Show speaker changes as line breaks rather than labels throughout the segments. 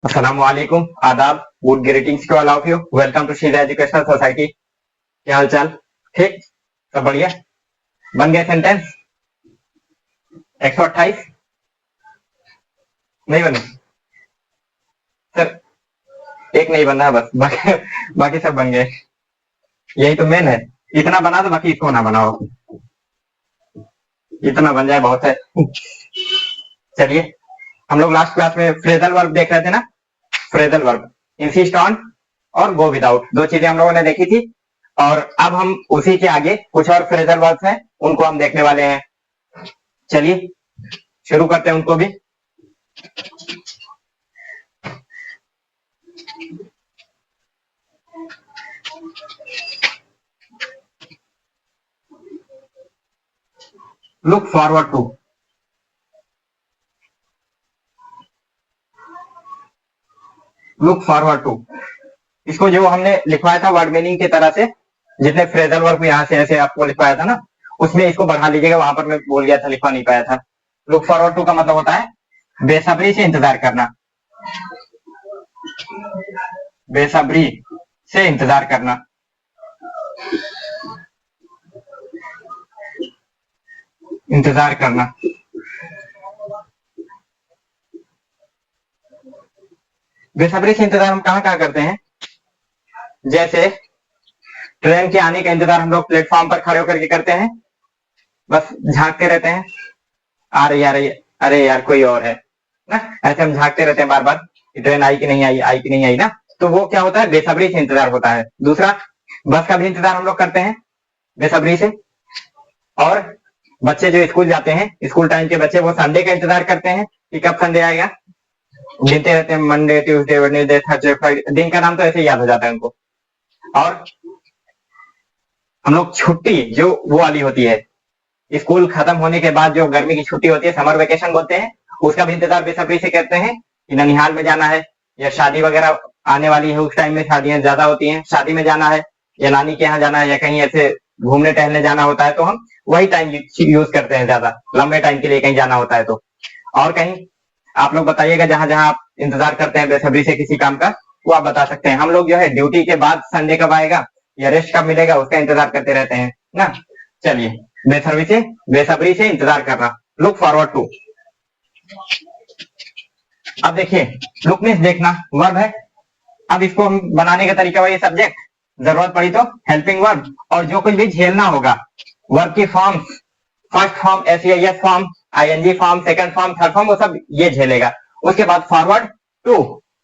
अस्सलामुअलैकुम, आदाब, good greetings to all of you. Welcome to Sheeja educational society. क्या हाल चाल? ठीक, सब बढ़िया। बन गए सेंटेंस 128? नहीं बने सर? एक नहीं बना बस, बाकी सब बन गए। यही तो मेन है, इतना बना दो, बाकी इसको ना बनाओ। इतना बन जाए बहुत है। चलिए, हम लोग लास्ट क्लास में फ्रेजल वर्ब देख रहे थे ना। फ्रेजल वर्ब, इंसिस्ट ऑन और गो विदाउट, दो चीजें हम लोगों ने देखी थी। और अब हम उसी के आगे कुछ और फ्रेजल वर्ब्स हैं, उनको हम देखने वाले हैं। चलिए शुरू करते हैं उनको भी। Look forward to, look forward to, इसको जो हमने लिखवाया था वर्ड मीनिंग की तरह से, जितने फ्रेजल वर्ब यहाँ से ऐसे आपको लिखवाया था ना, उसमें इसको बढ़ा लीजिएगा। वहां पर मैं भूल गया था, लिखवा नहीं पाया था। लुक फॉरवर्ड टू का मतलब होता है बेसब्री से इंतजार करना। बेसब्री से इंतजार करना। इंतजार करना। बेसब्री से इंतजार हम कहाँ कहाँ करते हैं? जैसे ट्रेन के आने का इंतजार हम लोग प्लेटफॉर्म पर खड़े होकर के करते हैं, बस झांकते रहते हैं, आ रही आ रही, अरे यार कोई और है ना, ऐसे हम झांकते रहते हैं बार बार कि ट्रेन आई कि नहीं आई, आई कि नहीं आई ना। तो वो क्या होता है? बेसब्री से इंतजार होता है। दूसरा, बस का भी इंतजार हम लोग करते हैं बेसब्री से। और बच्चे जो स्कूल जाते हैं, स्कूल टाइम के बच्चे, वो संडे का इंतजार करते हैं कि कब संडे आएगा। गिनते रहते हैं, Monday, Tuesday, Wednesday, Thursday, Friday, दिन का नाम तो ऐसे ही याद हो जाता है उनको। और हम लोग छुट्टी जो वो वाली होती है, स्कूल खत्म होने के बाद जो गर्मी की छुट्टी होती है, समर वेकेशन बोलते हैं, उसका भी इंतजार बेसब्री से करते हैं कि ननिहाल में जाना है, या शादी वगैरह आने वाली है, उस टाइम में शादियां ज्यादा होती हैं, शादी में जाना है, या नानी के यहाँ जाना है, या कहीं ऐसे घूमने टहलने जाना होता है, तो हम वही टाइम यूज करते हैं ज्यादा, लंबे टाइम के लिए कहीं जाना होता है तो। और कहीं आप लोग बताइएगा जहां जहां आप इंतजार करते हैं बेसब्री से किसी काम का, वो आप बता सकते हैं। हम लोग जो है ड्यूटी के बाद संडे कब आएगा या रेस्ट कब मिलेगा, उसका इंतजार करते रहते हैं ना। चलिए, बेसब्री से इंतजार करना, लुक फॉरवर्ड टू। अब देखिए, लुक मीन्स देखना, वर्ब है। अब इसको हम बनाने का तरीका वही, सब्जेक्ट, जरूरत पड़ी तो हेल्पिंग वर्ब, और जो कुछ भी झेलना होगा, वर्ब की form, first form, S form, ING form, second form, third form, वो सब ये झेलेगा। उसके बाद फॉरवर्ड टू,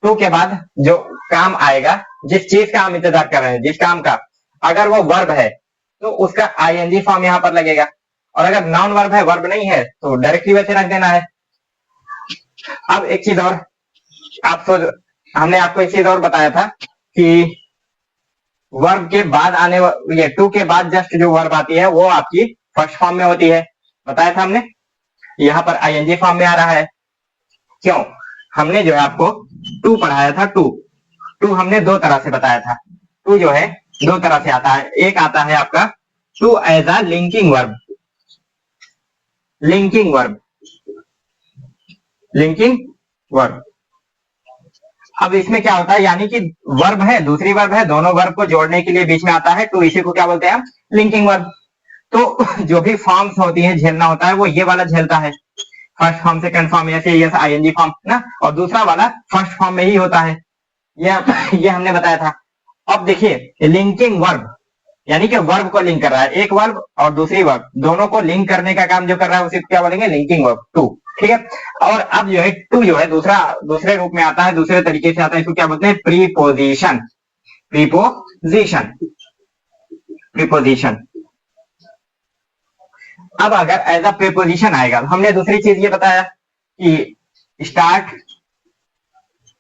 टू के बाद जो काम आएगा, जिस चीज का हम इंतजार कर रहे हैं, जिस काम का, अगर वो वर्ब है तो उसका आईएनजी फॉर्म यहां पर लगेगा। और अगर नॉन वर्ब है, वर्ब नहीं है, तो डायरेक्टली वैसे रख देना है। अब एक चीज और, आप सोच, हमने आपको एक चीज और बताया था कि वर्ब के बाद आने, ये टू के बाद जस्ट जो वर्ब आती है वो आपकी फर्स्ट फॉर्म में होती है, बताया था हमने। यहाँ पर आईएनजी फॉर्म में आ रहा है, क्यों? हमने जो है आपको टू पढ़ाया था, टू, टू हमने दो तरह से बताया था। टू जो है दो तरह से आता है, एक आता है आपका to as a linking verb, linking verb, linking verb. अब इसमें क्या होता है, यानी कि वर्ब है, दूसरी वर्ब है, दोनों वर्ब को जोड़ने के लिए बीच में आता है, तो इसी को क्या बोलते हैं हम? Linking verb. तो जो भी फॉर्म्स होती है, झेलना होता है, वो ये वाला झेलता है, फर्स्ट फॉर्म, सेकंड फॉर्म, ऐसे यस आईएनजी फॉर्म ना, और दूसरा वाला फर्स्ट फॉर्म में ही होता है। ये हमने बताया था। अब देखिए, लिंकिंग वर्ब यानी कि वर्ब को लिंक कर रहा है, एक वर्ब और दूसरी वर्ब, दोनों को लिंक करने का काम जो कर रहा है, उसी को क्या बोलेंगे? Linking verb, to. ठीक है। और अब जो है टू जो है दूसरा, दूसरे रूप में आता है, दूसरे तरीके से आता है, इसको क्या बोलते हैं? Preposition, preposition, preposition. अब अगर एज अ प्रीपोजिशन आएगा, हमने दूसरी चीज ये बताया कि स्टार्ट,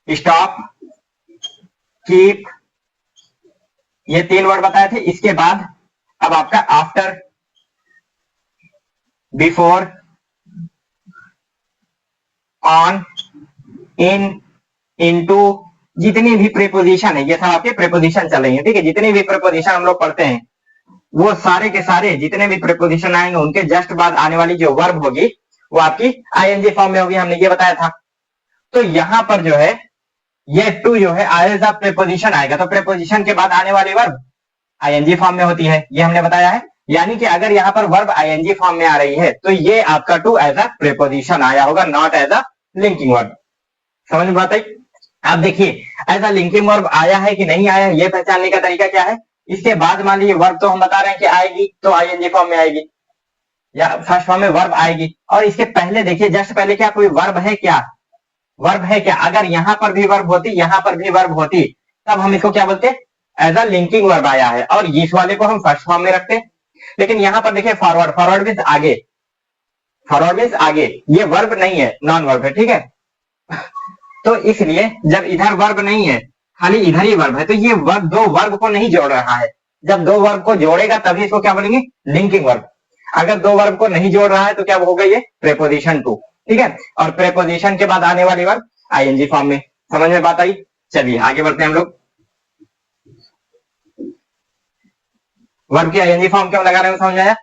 स्टॉप, कीप, ये तीन वर्ड बताए थे। इसके बाद अब आपका after, before, on, in, into, जितनी भी प्रीपोजिशन है, ये सब आपके प्रीपोजिशन चल रही है। ठीक है, जितनी भी प्रीपोजिशन हम लोग पढ़ते हैं, वो सारे के सारे जितने भी प्रीपोजिशन आएंगे, उनके जस्ट बाद आने वाली जो वर्ब होगी, वो आपकी आईएनजी फॉर्म में होगी, हमने ये बताया था। तो यहां पर जो है ये टू जो है एज अ प्रेपोजिशन आएगा, तो प्रेपोजिशन के बाद आने वाली वर्ब आईएनजी फॉर्म में होती है, ये हमने बताया है। यानी कि अगर यहाँ पर वर्ब आईएनजी फॉर्म में आ रही है तो ये आपका टू एज अ प्रेपोजिशन आया होगा, not as a linking verb. समझ में बात आई? आप देखिए ऐसा लिंकिंग वर्ब आया है कि नहीं आया है, ये पहचानने का तरीका क्या है? इसके बाद मान लीजिए वर्ब तो हम बता रहे हैं कि आएगी, तो आईएनजी फॉर्म में आएगी या फर्स्ट फॉर्म में वर्ब आएगी, और इसके पहले देखिए जस्ट पहले क्या कोई वर्ब है क्या? वर्ब है क्या? अगर यहां पर भी वर्ब होती, यहां पर भी वर्ब होती, तब हम इसको क्या बोलते? एज अ लिंकिंग वर्ब आया है, और इस वाले को हम फर्स्ट फॉर्म में रखते। लेकिन यहां पर देखिए फॉरवर्ड, फॉरवर्ड मीन्स आगे, फॉरवर्ड मीन्स आगे, ये वर्ब नहीं है, नॉन वर्ब है, ठीक है। तो इसलिए जब इधर वर्ब नहीं है, खाली इधर ही वर्ब है, तो ये वर्ब दो वर्ब को नहीं जोड़ रहा है। जब दो वर्ब को जोड़ेगा तभी इसको क्या बोलेंगे? Linking verb. अगर दो वर्ब को नहीं जोड़ रहा है तो क्या होगा? ये प्रेपोजिशन टू, ठीक है। और प्रेपोजिशन के बाद आने वाली वर्ब आईएनजी फॉर्म में। समझ में बात आई? चलिए आगे बढ़ते हैं हम लोग। वर्ब की आईएनजी फॉर्म क्यों लगा रहे हैं, समझ में आया?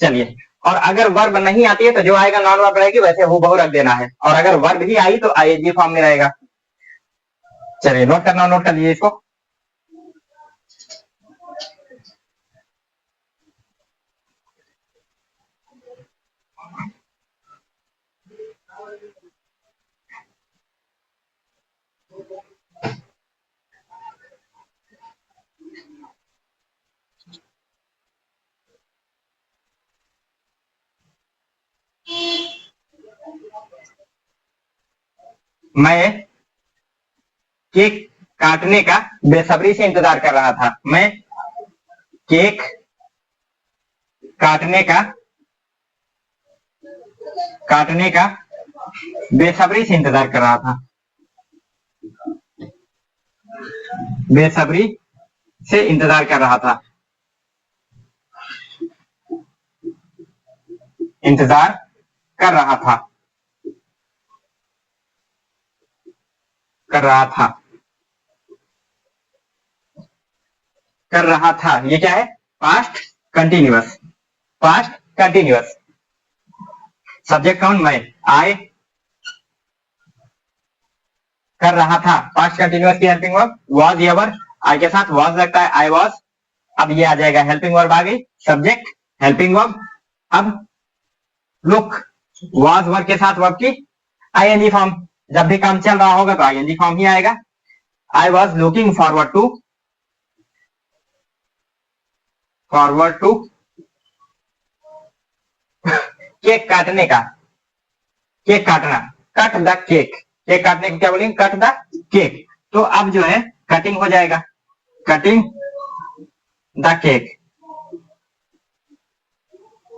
चलिए, और अगर वर्ब नहीं आती है तो जो आएगा नॉन वर्ब रहेगी, वैसे हूबहू रख देना है, और अगर वर्ब ही आई तो आईएनजी फॉर्म में रहेगा। चलिए नोट करना, नोट कर लीजिए इसको। मैं केक काटने का बेसब्री से इंतजार कर रहा था। मैं केक काटने का बेसब्री से इंतजार कर रहा था। बेसब्री से इंतजार कर रहा था। इंतजार कर रहा था, कर रहा था, कर रहा था, ये क्या है? Past continuous, past continuous. Subject कौन? मैं। आई कर रहा था, पास्ट कंटिन्यूअस की हेल्पिंग वर्ब वॉज या वर्ब, आई के साथ वॉज लगता है, आई वॉज। अब ये आ जाएगा हेल्पिंग वर्ब आ गई, सब्जेक्ट हेल्पिंग वर्ब। अब लुक वॉज वर्ब के साथ वर्ब की आईएनजी फॉर्म। जब भी काम चल रहा होगा तो आईएनजी फॉर्म ही आएगा। I was looking forward to, forward to cake काटने का, केक काटना, कट द केक, केक काटने को क्या बोलेंगे? Cut the cake. तो अब जो है कटिंग हो जाएगा, cutting the cake,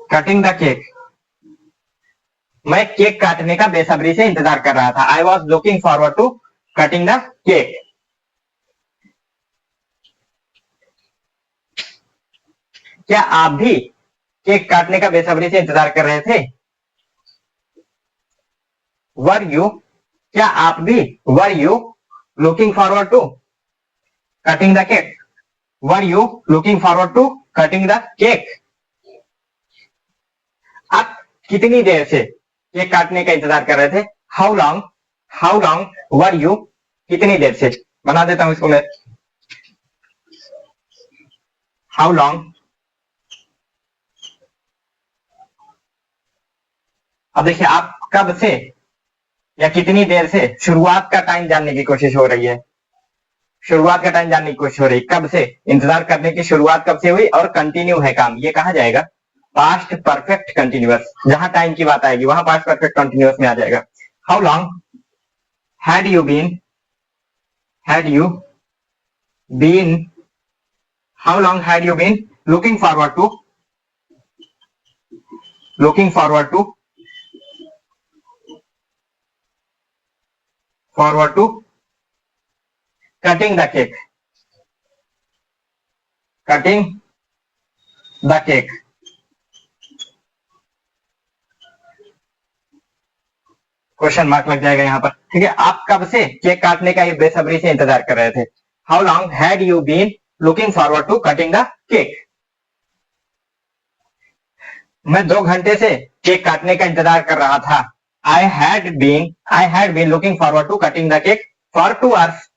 cutting the cake. मैं केक काटने का बेसब्री से इंतजार कर रहा था। I was looking forward to cutting the cake. क्या आप भी केक काटने का बेसब्री से इंतजार कर रहे थे? वर यू, क्या आप भी, were you looking forward to cutting the cake? Were you looking forward to cutting the cake? आप कितनी देर से केक काटने का इंतजार कर रहे थे? हाउ लॉन्ग वर यू, कितनी देर से। बना देता हूं इसको मैं, हाउ लॉन्ग। अब देखिए आप कब से या कितनी देर से, शुरुआत का टाइम जानने की कोशिश हो रही है, शुरुआत का टाइम जानने की कोशिश हो रही है, कब से इंतजार करने की शुरुआत कब से हुई, और कंटिन्यू है काम, ये कहा जाएगा पास्ट परफेक्ट कंटिन्यूअस। जहां टाइम की बात आएगी वहां पास्ट परफेक्ट कंटिन्यूअस में आ जाएगा। How long had you been, had you been, how long had you been looking forward to, looking forward to, forward to cutting the cake, cutting the cake. Question mark लग जाएगा यहां पर, ठीक है। आप कब से केक काटने का ये बेसब्री से इंतजार कर रहे थे? How long had you been looking forward to cutting the cake? मैं 2 घंटे से केक काटने का इंतजार कर रहा था। I had been looking forward to cutting the cake for 2 hours।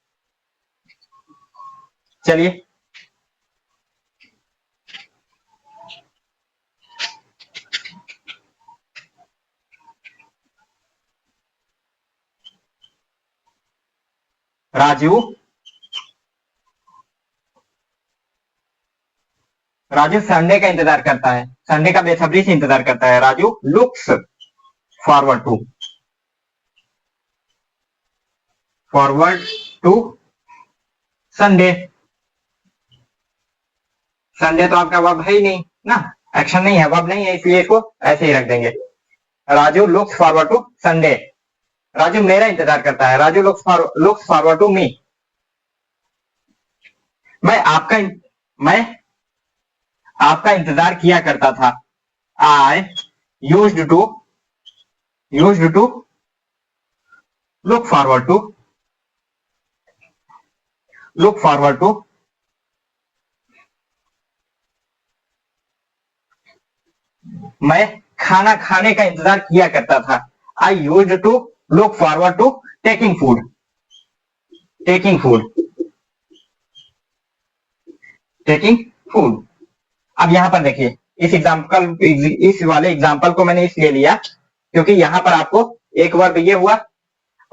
चलिए, राजू राजू संडे का इंतजार करता है, संडे का बेसब्री से इंतजार करता है। Raju looks forward to, forward to Sunday. Sunday तो आपका वर्ब है ही नहीं ना, एक्शन नहीं है, वर्ब नहीं है, इसलिए इसको ऐसे ही रख देंगे। Raju looks forward to Sunday. Raju मेरा इंतजार करता है, Raju looks forward to me. मैं आपका मैं आपका इंतजार किया करता था। I used to used to look forward to मैं खाना खाने का इंतजार किया करता था। I used to look forward to taking food, taking food, taking food. अब यहां पर देखिए, इस वाले एग्जाम्पल को मैंने इसलिए लिया क्योंकि यहां पर आपको एक वर्ब ये हुआ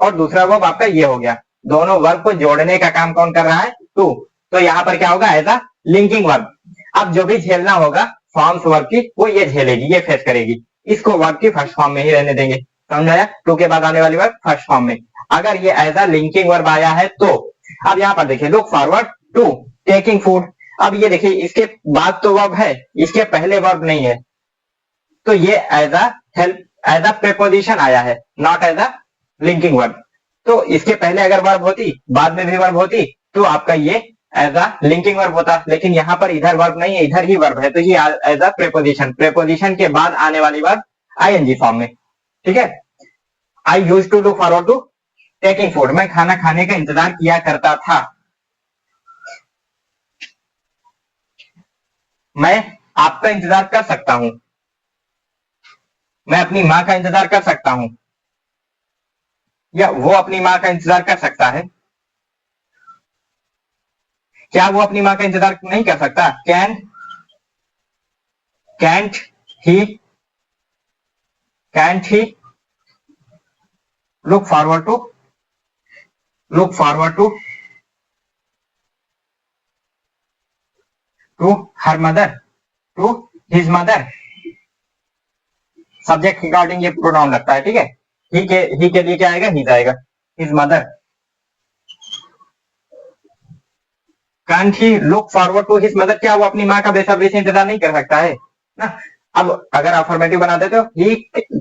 और दूसरा वर्ब आपका ये हो गया। दोनों वर्ब को जोड़ने का काम कौन कर रहा है? टू। तो यहां पर क्या होगा? As a linking verb. अब जो भी झेलना होगा फॉर्म्स वर्ब की, वो ये झेलेगी, ये फेस करेगी। इसको वर्ब की फर्स्ट फॉर्म में ही रहने देंगे। समझ आया? टू के बाद आने वाली वर्ब फर्स्ट फॉर्म में। अगर ये एज अ लिंकिंग वर्ब आया है तो अब यहां पर देखिए, look forward to taking food. अब ये देखिए, इसके बाद तो वर्ब है, इसके पहले वर्ब नहीं है, तो ये as a help, as a preposition आया है, not as a linking verb. तो इसके पहले अगर वर्ब होती, बाद में भी वर्ब होती, तो आपका ये एज अ लिंकिंग वर्ब होता। लेकिन यहां पर इधर वर्ब नहीं है, इधर ही वर्ब है, तो ये एज अ प्रेपोजिशन, प्रेपोजिशन के बाद आने वाली वर्ब आईएनजी फॉर्म में। ठीक है। I use to look forward to taking food. मैं खाना खाने का इंतजार किया करता था। मैं आपका इंतजार कर सकता हूं। मैं अपनी मां का इंतजार कर सकता हूं, या वो अपनी मां का इंतजार कर सकता है। क्या वो अपनी मां का इंतजार नहीं कर सकता? Can't he can't he look forward to look forward to her mother, to his mother. Subject regarding ये प्रोनाउन लगता है। ठीक है। ही के लिए क्या आएगा? हिज आएगा, his mother. Can't he look forward to his mother. क्या वो अपनी माँ का बेसब्री से इंतजार नहीं कर सकता है ना? अब अगर अफर्मेटिव बना देते हो, ही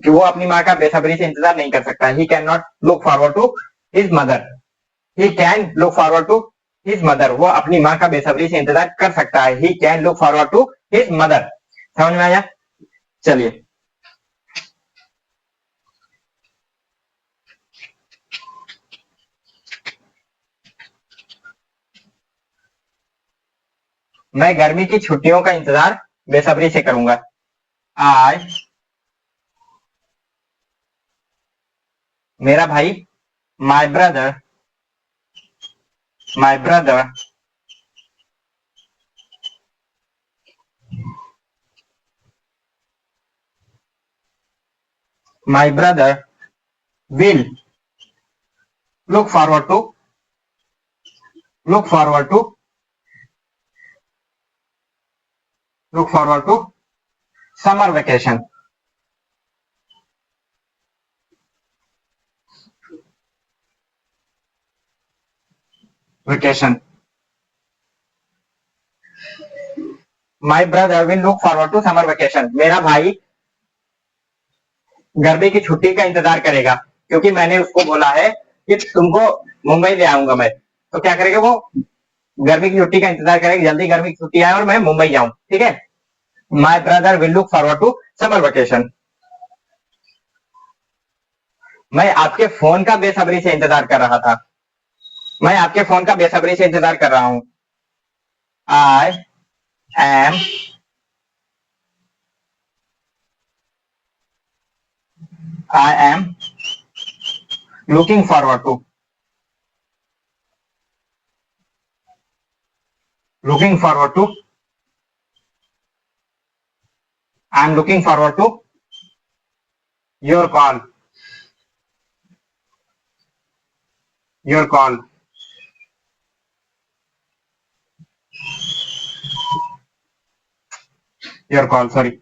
वो अपनी माँ का बेसब्री से इंतजार नहीं कर सकता। He can not look forward to his mother. He can look forward to his mother. वो अपनी माँ का बेसब्री से इंतजार कर सकता है। He can look forward to his mother. समझ में आया? चलिए, मैं गर्मी की छुट्टियों का इंतजार बेसब्री से करूंगा। आज मेरा भाई, my brother my brother my brother will look forward to look forward to look forward to summer vacation. Vacation. My brother will look forward to summer vacation. मेरा भाई गर्मी की छुट्टी का इंतजार करेगा, क्योंकि मैंने उसको बोला है कि तुमको मुंबई ले आऊंगा मैं। तो क्या करेगा वो? गर्मी की छुट्टी का इंतजार करेगा, जल्दी गर्मी की छुट्टी आए और मैं मुंबई जाऊं। ठीक है। My brother will look forward to summer vacation. मैं आपके फोन का बेसब्री से इंतजार कर रहा था। मैं आपके फोन का बेसब्री से इंतजार कर रहा हूं। I am I am looking forward to looking forward to I am looking forward to your call your call your call sorry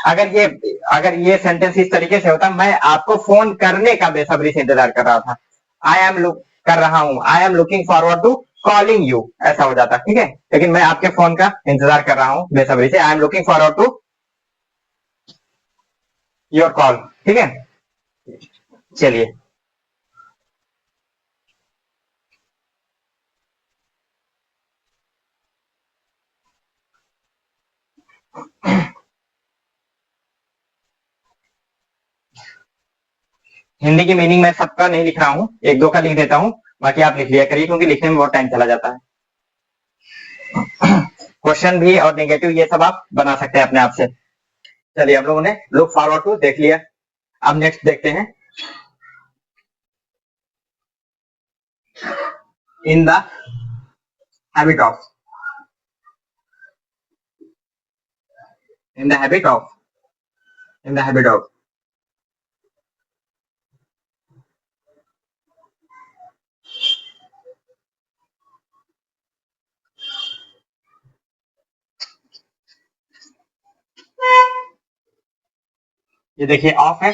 अगर ये सेंटेंस इस तरीके से होता, मैं आपको फोन करने का बेसब्री से इंतजार कर रहा था, आई एम लुक कर रहा हूं, I am looking forward to calling you, ऐसा हो जाता, ठीक है। लेकिन मैं आपके फोन का इंतजार कर रहा हूं बेसब्री से, I am looking forward to your call, ठीक है। चलिए हिंदी की मीनिंग मैं सबका नहीं लिख रहा हूं, एक दो का लिख देता हूं, बाकी आप लिख लिया करिए क्योंकि लिखने में बहुत टाइम चला जाता है। क्वेश्चन भी और नेगेटिव ये सब आप बना सकते हैं अपने आप से। चलिए हम लोगों ने लुक फॉरवर्ड टू देख लिया, अब नेक्स्ट देखते हैं इन the habit of in the habit of in the habit of ये देखिए ऑफ है,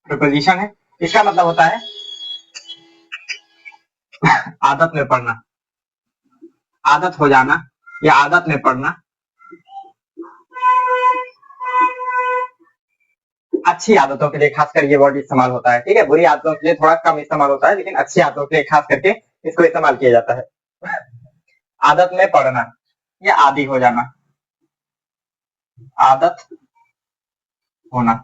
प्रीपोजिशन है, इसका मतलब होता है आदत में पड़ना, आदत हो जाना या आदत में पड़ना, अच्छी आदतों के लिए खासकर ये वर्ड इस्तेमाल होता है, ठीक है। बुरी आदतों के लिए थोड़ा कम इस्तेमाल होता है, लेकिन अच्छी आदतों के लिए खास करके इसको इस्तेमाल किया जाता है। आदत में पड़ना या आदी हो जाना, आदत होना।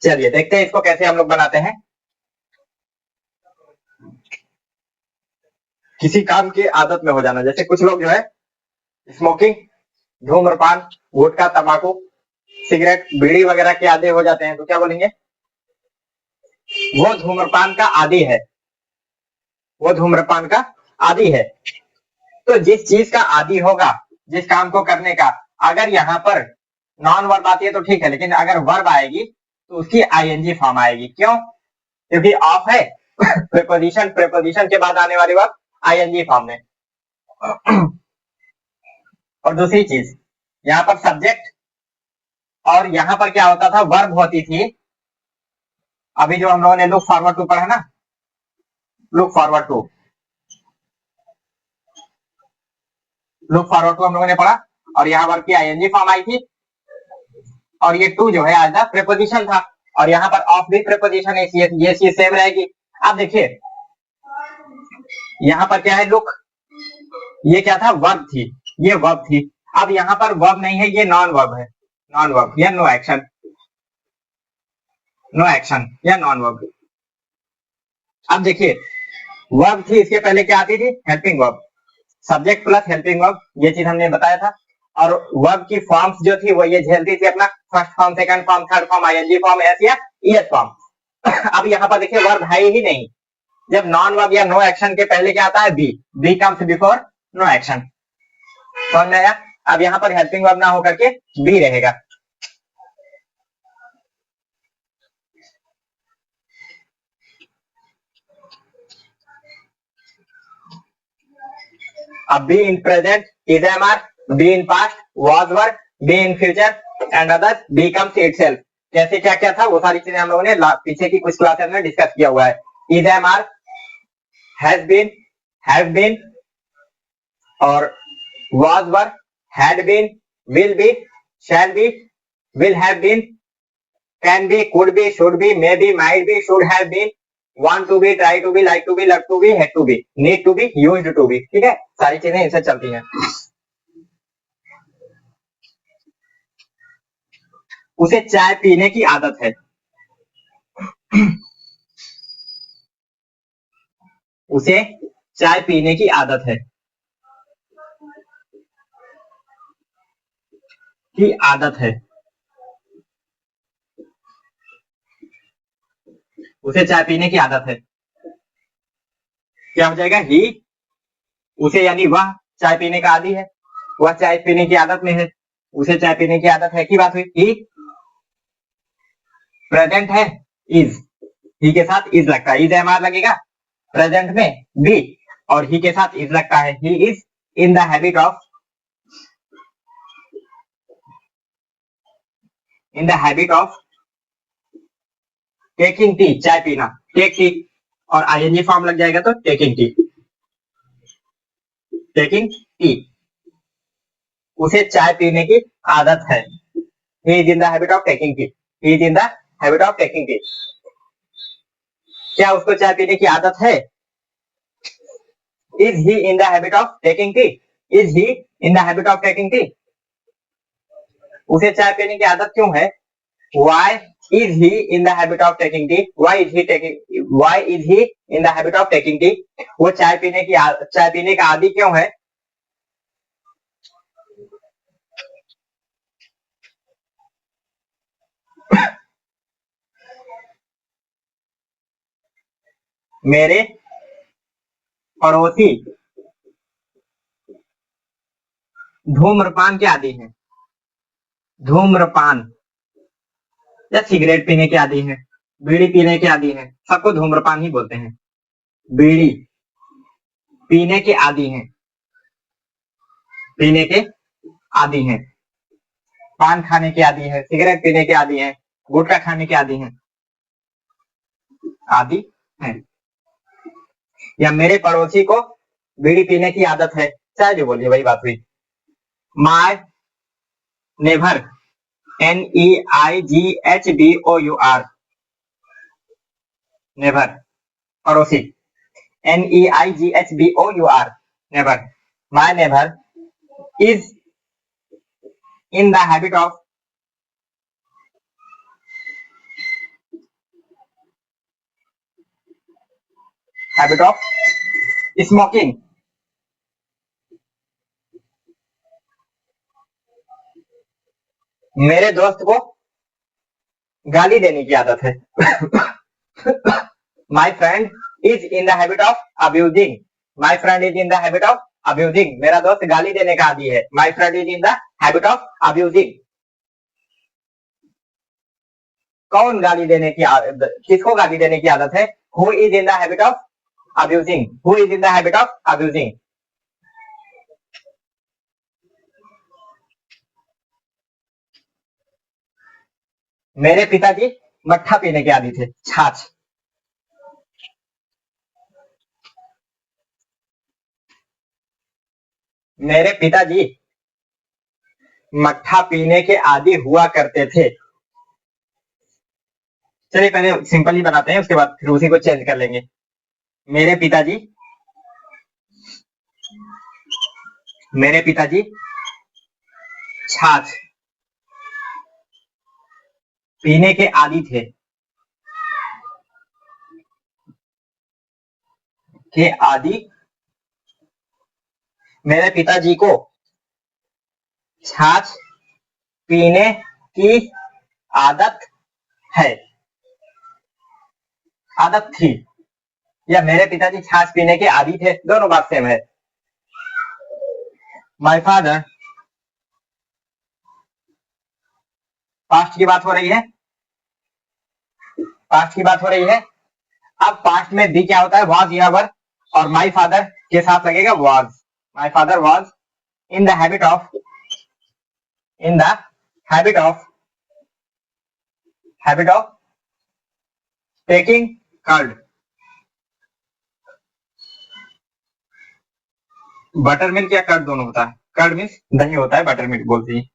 चलिए देखते हैं इसको कैसे हम लोग बनाते हैं। किसी काम की आदत में हो जाना, जैसे कुछ लोग जो है स्मोकिंग, धूम्रपान, गुटखा, तंबाकू, सिगरेट, बीड़ी वगैरह के आदी हो जाते हैं, तो क्या बोलेंगे, वो धूम्रपान का आदी है, वो धूम्रपान का आदी है। तो जिस चीज का आदी होगा, जिस काम को करने का, अगर यहाँ पर नॉन वर्ब आती है तो ठीक है, लेकिन अगर वर्ब आएगी तो उसकी आईएनजी फॉर्म आएगी। क्यों? क्योंकि ऑफ है, प्रीपोजिशन, प्रीपोजिशन के बाद आने वाली वर्ब आईएनजी फॉर्म में। और दूसरी चीज, यहाँ पर सब्जेक्ट और यहाँ पर क्या होता था, वर्ब होती थी। अभी जो हम लोगों ने लुक फॉरवर्ड टू पढ़ा ना, look forward to, look forward to हम लोगों ने पढ़ा, और यहाँ वर्ब की आईएनजी फॉर्म आई थी, और ये टू जो है आज द प्रीपोजिशन था, और यहाँ पर ऑफ भी प्रीपोजिशन है, ये चीज सेम रहेगी। अब देखिए यहाँ पर क्या है, लुक, ये क्या था, वर्ब थी, ये वर्ब थी। अब यहाँ पर वर्ब नहीं है, ये नॉन वर्ब है, नॉन वर्ब या नो एक्शन, नो एक्शन या नॉन वर्ब। अब देखिए वर्ब थी, इसके पहले क्या आती थी, helping verb, subject plus helping verb, ये चीज हमने बताया था। और वर्ब की फॉर्म्स जो थी वो ये झेलती थी अपना first form, second form, third form, ING form, S या ईएस फॉर्म। अब यहाँ पर देखिए वर्ब है ही नहीं, जब नॉन वर्ब या नो एक्शन के पहले क्या आता है, be, be comes before no action, समझ में आया। अब यहाँ पर हेल्पिंग वर्ब ना होकर के बी रहेगा। अब be in present is am are, be in past was were, be in future and others, be comes itself. कैसे क्या क्या था वो सारी चीजें हम लोगों ने पीछे की कुछ क्लासेस में डिस्कस किया हुआ है। Is am are, has been, have been, और was were, had been, will be, shall be, will have been, can be, could be, should be, may be, might be, should have been, want to be, try to be, like to be, love to be, had to be, need to be, used to be, ठीक है, सारी चीजें इनसे चलती हैं। उसे चाय पीने की आदत है, उसे चाय पीने की आदत है, की आदत है, उसे चाय पीने की आदत है। क्या हो जाएगा? ही, उसे यानी वह चाय पीने का आदी है, वह चाय पीने की आदत में है, उसे चाय पीने की आदत है की बात हुई। ही प्रेजेंट है, इज, ही के साथ इज लगता है, इज एमआर लगेगा प्रेजेंट में बी, और ही के साथ इज लगता है। He is in the habit of, in the habit of taking tea, चाय पीना, टेक टी, और आईएनजी फॉर्म लग जाएगा तो टेकिंग टी, टेकिंग टी, उसे चाय पीने की आदत है। He is in the habit of taking tea, he is in the habit of taking tea. क्या उसको चाय पीने की आदत है? Is he in the habit of taking tea, is he in the habit of taking tea, उसे चाय पीने की आदत क्यों है? Why is he in the habit of taking tea? Why is he in the habit of taking tea? वो चाय पीने का आदी क्यों है? मेरे पड़ोसी धूम्रपान के आदी हैं, धूम्रपान या सिगरेट पीने के आदी हैं, बीड़ी पीने के आदी हैं, सबको धूम्रपान ही बोलते हैं। बीड़ी पीने के आदी हैं, पीने के आदी हैं, पान खाने के आदी हैं, सिगरेट पीने के आदी हैं, गुटखा खाने के आदी हैं, आदि हैं। या मेरे पड़ोसी को बीड़ी पीने की आदत है, चाहे जो बोलिए वही बात हुई। माय नेबर, NEIGHBOUR, नेबर, पड़ोसी, NEIGHBOUR, neighbour. My neighbour is in the habit of smoking, मेरे दोस्त को गाली देने की आदत है। My friend is in the habit of abusing, my friend is in the habit of abusing, मेरा दोस्त गाली देने का आदी है। My friend is in the habit of abusing. कौन गाली देने की किसको गाली देने की आदत है? Who is in the habit of abusing, who is in the habit of abusing. मेरे पिताजी मट्ठा पीने के आदी थे, छाछ। मेरे पिताजी मट्ठा पीने के आदी हुआ करते थे। चलिए पहले सिंपल ही बनाते हैं, उसके बाद फिर उसी को चेंज कर लेंगे। मेरे पिताजी छाछ पीने के आदी थे, के आदी। मेरे पिताजी को छाछ पीने की आदत है, आदत थी, या मेरे पिताजी छाछ पीने के आदी थे, दोनों बात सेम है। माय फादर, पास्ट की बात हो रही है, पास्ट की बात हो रही है। अब पास्ट में बी क्या होता है? वाज या वर, और माय फादर के साथ लगेगा was. My father was in the habit of, in the habit of taking curd, buttermilk या कर्ड दोनों होता है। कर्ड मीन्स दही होता है, बटर मिल्क बोलते हैं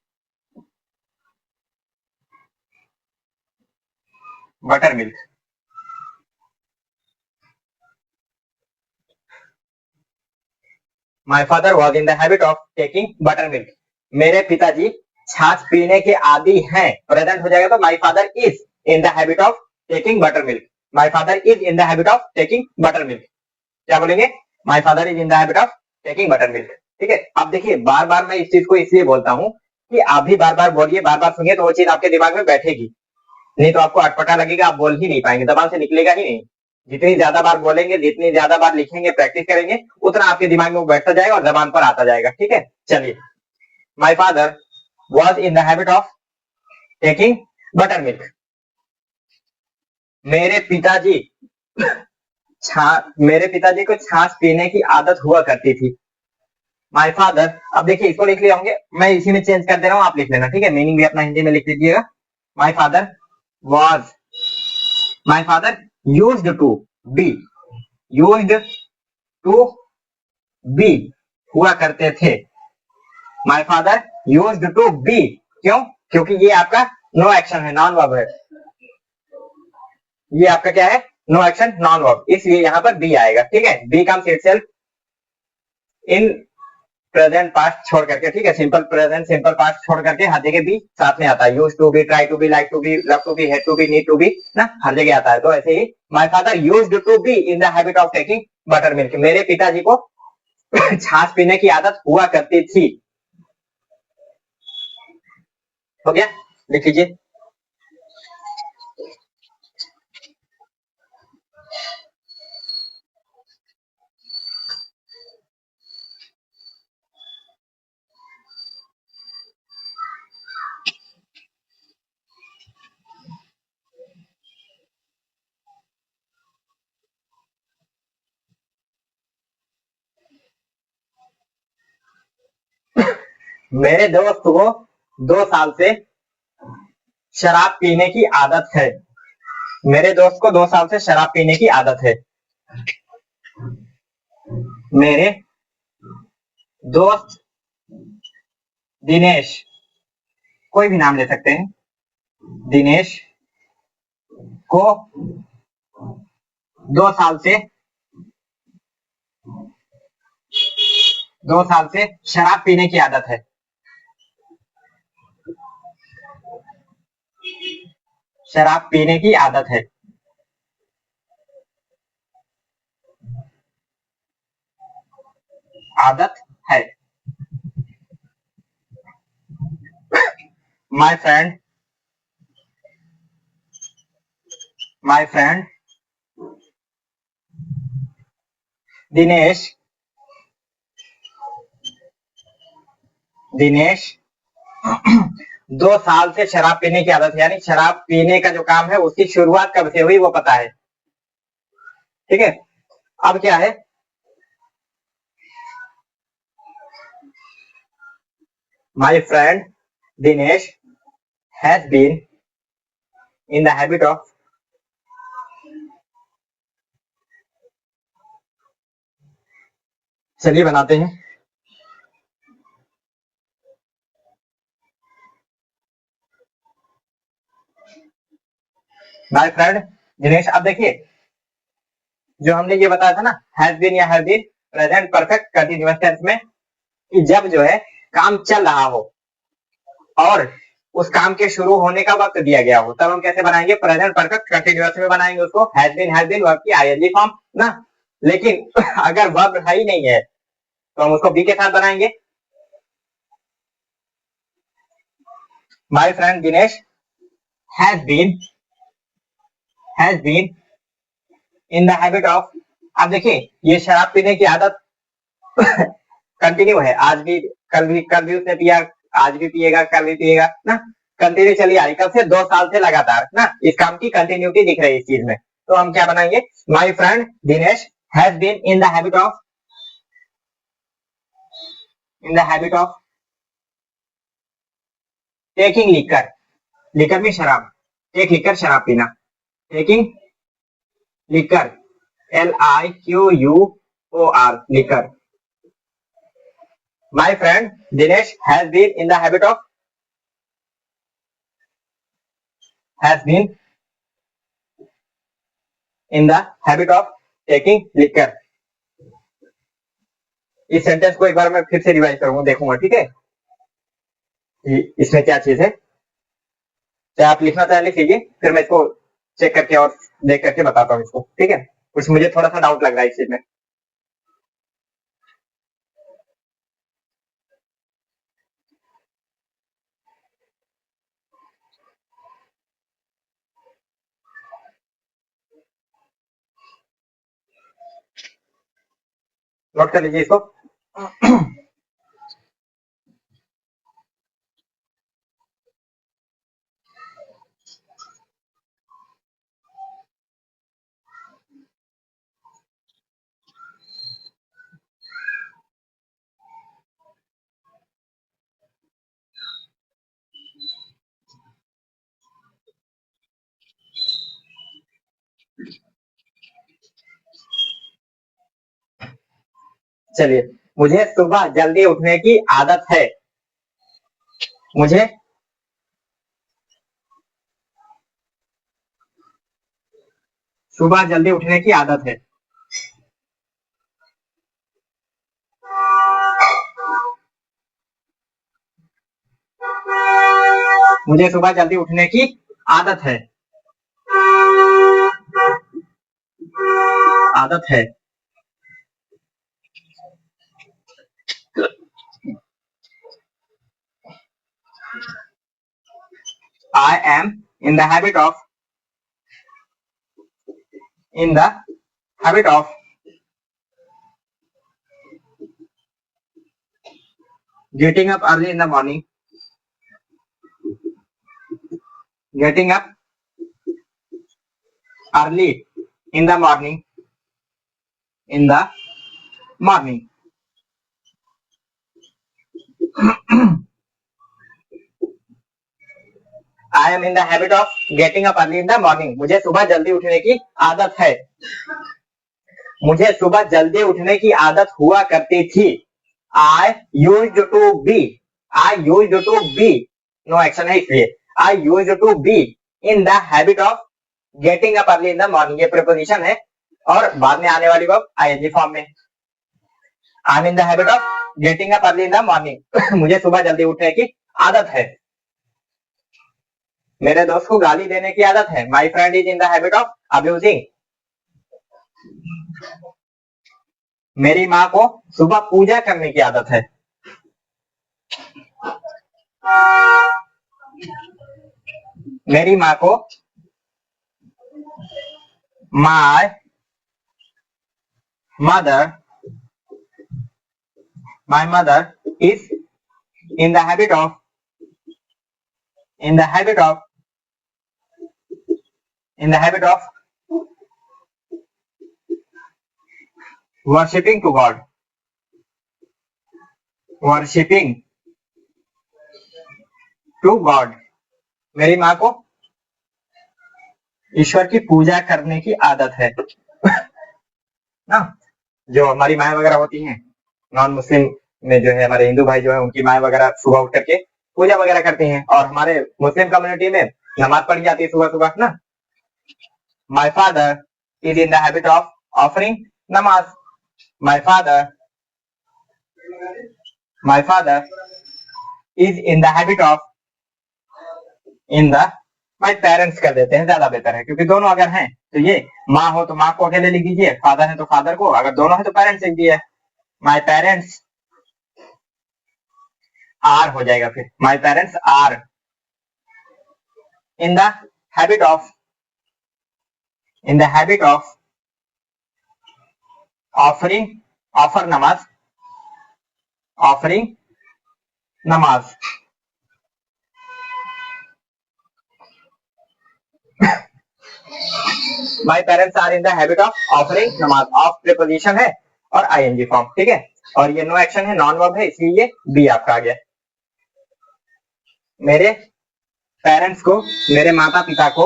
butter milk. My father was in the habit of taking butter milk, मेरे पिताजी छाछ पीने के आदी हैं, प्रेजेंट हो जाएगा तो my father is in the habit of taking butter milk, my father is in the habit of taking butter milk. क्या बोलेंगे? My father is in the habit of taking butter milk. ठीक है, अब देखिए बार बार मैं इस चीज को इसलिए बोलता हूँ कि आप भी बार बार बोलिए, बार बार सुनिए, तो वो चीज आपके दिमाग में बैठेगी, नहीं तो आपको अटपटा लगेगा, आप बोल ही नहीं पाएंगे, जबान से निकलेगा ही नहीं। जितनी ज्यादा बार बोलेंगे, जितनी ज्यादा बार लिखेंगे, प्रैक्टिस करेंगे, उतना आपके दिमाग में वो बैठता जाएगा और जबान पर आता जाएगा। ठीक है, चलिए। माई father was in the habit of taking butter milk. मेरे पिताजी मेरे पिताजी को छाछ पीने की आदत हुआ करती थी। माई फादर, अब देखिए इसको लिख लिए होंगे, मैं इसी में चेंज कर दे रहा हूं, आप लिख लेना। ठीक है, मीनिंग भी अपना हिंदी में लिख लीजिएगा। My father was, my father used to be, used to be हुआ करते थे। My father used to be, क्यों? क्योंकि ये आपका नो एक्शन है, नॉन वर्ब है। ये आपका क्या है? नो एक्शन नॉन वर्ब, इसलिए यहां पर बी आएगा। ठीक है, be comes itself in present past छोड़ करके। ठीक है, सिंपल प्रेजेंट सिंपल पास्ट छोड़ करके हर जगह बी साथ में आता है। Use to be, try to be, like to be, love to be, hate to be, need to be, ना हर जगह आता है। तो ऐसे ही my father used to be in the habit of taking butter milk. मेरे पिताजी को छाछ पीने की आदत हुआ करती थी। हो गया, लिख लीजिए। मेरे दोस्त को 2 साल से शराब पीने की आदत है। मेरे दोस्त को 2 साल से शराब पीने की आदत है। मेरे दोस्त दिनेश, कोई भी नाम ले सकते हैं, दिनेश को 2 साल से 2 साल से शराब पीने की आदत है। शराब पीने की आदत है। आदत है। My friend, my friend Dinesh, Dinesh 2 साल से शराब पीने की आदत है, यानी शराब पीने का जो काम है उसकी शुरुआत कब से हुई वो पता है। ठीक है, अब क्या है? My friend Dinesh has been in the habit of, चलिए बनाते हैं। माई फ्रेंड दिनेश, अब देखिए जो हमने ये बताया था ना, हैज बीन या have been, present perfect continuous tense में, कि जब जो है काम चल रहा हो और उस काम के शुरू होने का वक्त दिया गया हो, तब हम कैसे बनाएंगे? प्रेजेंट परफेक्ट कंटिन्यूअस में बनाएंगे उसको, हैज बीन वर्ब की आईएनजी फॉर्म ना। लेकिन अगर वर्ब है ही नहीं है तो हम उसको बी के साथ बनाएंगे। My friend Dinesh has been, has been in the habit of, अब देखिए ये शराब पीने की आदत कंटिन्यू है, आज भी, कल भी उसने पिया, आज भी पिएगा, कल भी पिएगा ना, कंटिन्यू चली आ रही, कब से? 2 साल से लगातार ना, इस काम की कंटिन्यूटी दिख रही है इस चीज में। तो हम क्या बनाएंगे? My friend Dinesh has been in the habit of, in the habit of taking liquor, liquor में शराब, टेक लिकर शराब पीना, taking liquor, LIQUOR liquor. My friend Dinesh has been in the habit of, has been in the habit of taking liquor. इस sentence को एक बार मैं फिर से रिवाइज करूंगा, देखूंगा, ठीक है इसमें क्या चीज है। चाहे आप लिखना चाहे लिख लीजिए, फिर मैं इसको चेक करके और देख करके बताता हूँ इसको। ठीक है, कुछ मुझे थोड़ा सा डाउट लग रहा है इस चीज में। नोट कर लीजिए इसको। चलिए, मुझे सुबह जल्दी उठने की आदत है। मुझे सुबह जल्दी उठने की आदत है। मुझे सुबह जल्दी उठने की आदत है। आदत है। I am in the habit of in the habit of getting up early in the morning. Getting up early in the morning. In the morning. I am in the habit of getting up early in the morning. मुझे सुबह जल्दी उठने की आदत है। मुझे सुबह जल्दी उठने की आदत हुआ करती थी। I used to be. I used to be. No action है इसलिए। I used to be in the habit of getting up early in the morning. ये preposition है और बाद में आने वाली वर्ब ing फॉर्म में। I'm in the habit of getting up early in the morning. मुझे सुबह जल्दी उठने की आदत है। मेरे दोस्त को गाली देने की आदत है। My friend is in the habit of abusing. मेरी माँ को सुबह पूजा करने की आदत है। मेरी माँ को My mother is in the habit of worshipping to God. Worshipping to God. मेरी माँ को ईश्वर की पूजा करने की आदत है ना। जो हमारी माएँ वगैरह होती हैं नॉन मुस्लिम में, जो है हमारे हिंदू भाई जो है उनकी माएँ वगैरह सुबह उठ करके पूजा वगैरह करती हैं और हमारे मुस्लिम कम्युनिटी में नमाज पढ़ी जाती है सुबह सुबह ना। My father is in the habit of offering namaz. My father is in the habit of in the my parents कर देते हैं, ज्यादा बेहतर है क्योंकि दोनों अगर हैं तो ये माँ हो तो माँ को अकेले लिख दीजिए, फादर है तो फादर को, अगर दोनों है तो पेरेंट्स लिख दिए। My parents are हो जाएगा फिर। My parents are in the habit of offering namaz. My parents are in the habit of offering namaz. Of preposition है और ing फॉर्म, ठीक है। और ये नो एक्शन है, नॉन वर्ब है, इसलिए ये बी आपका आ गया। मेरे पेरेंट्स को, मेरे माता पिता को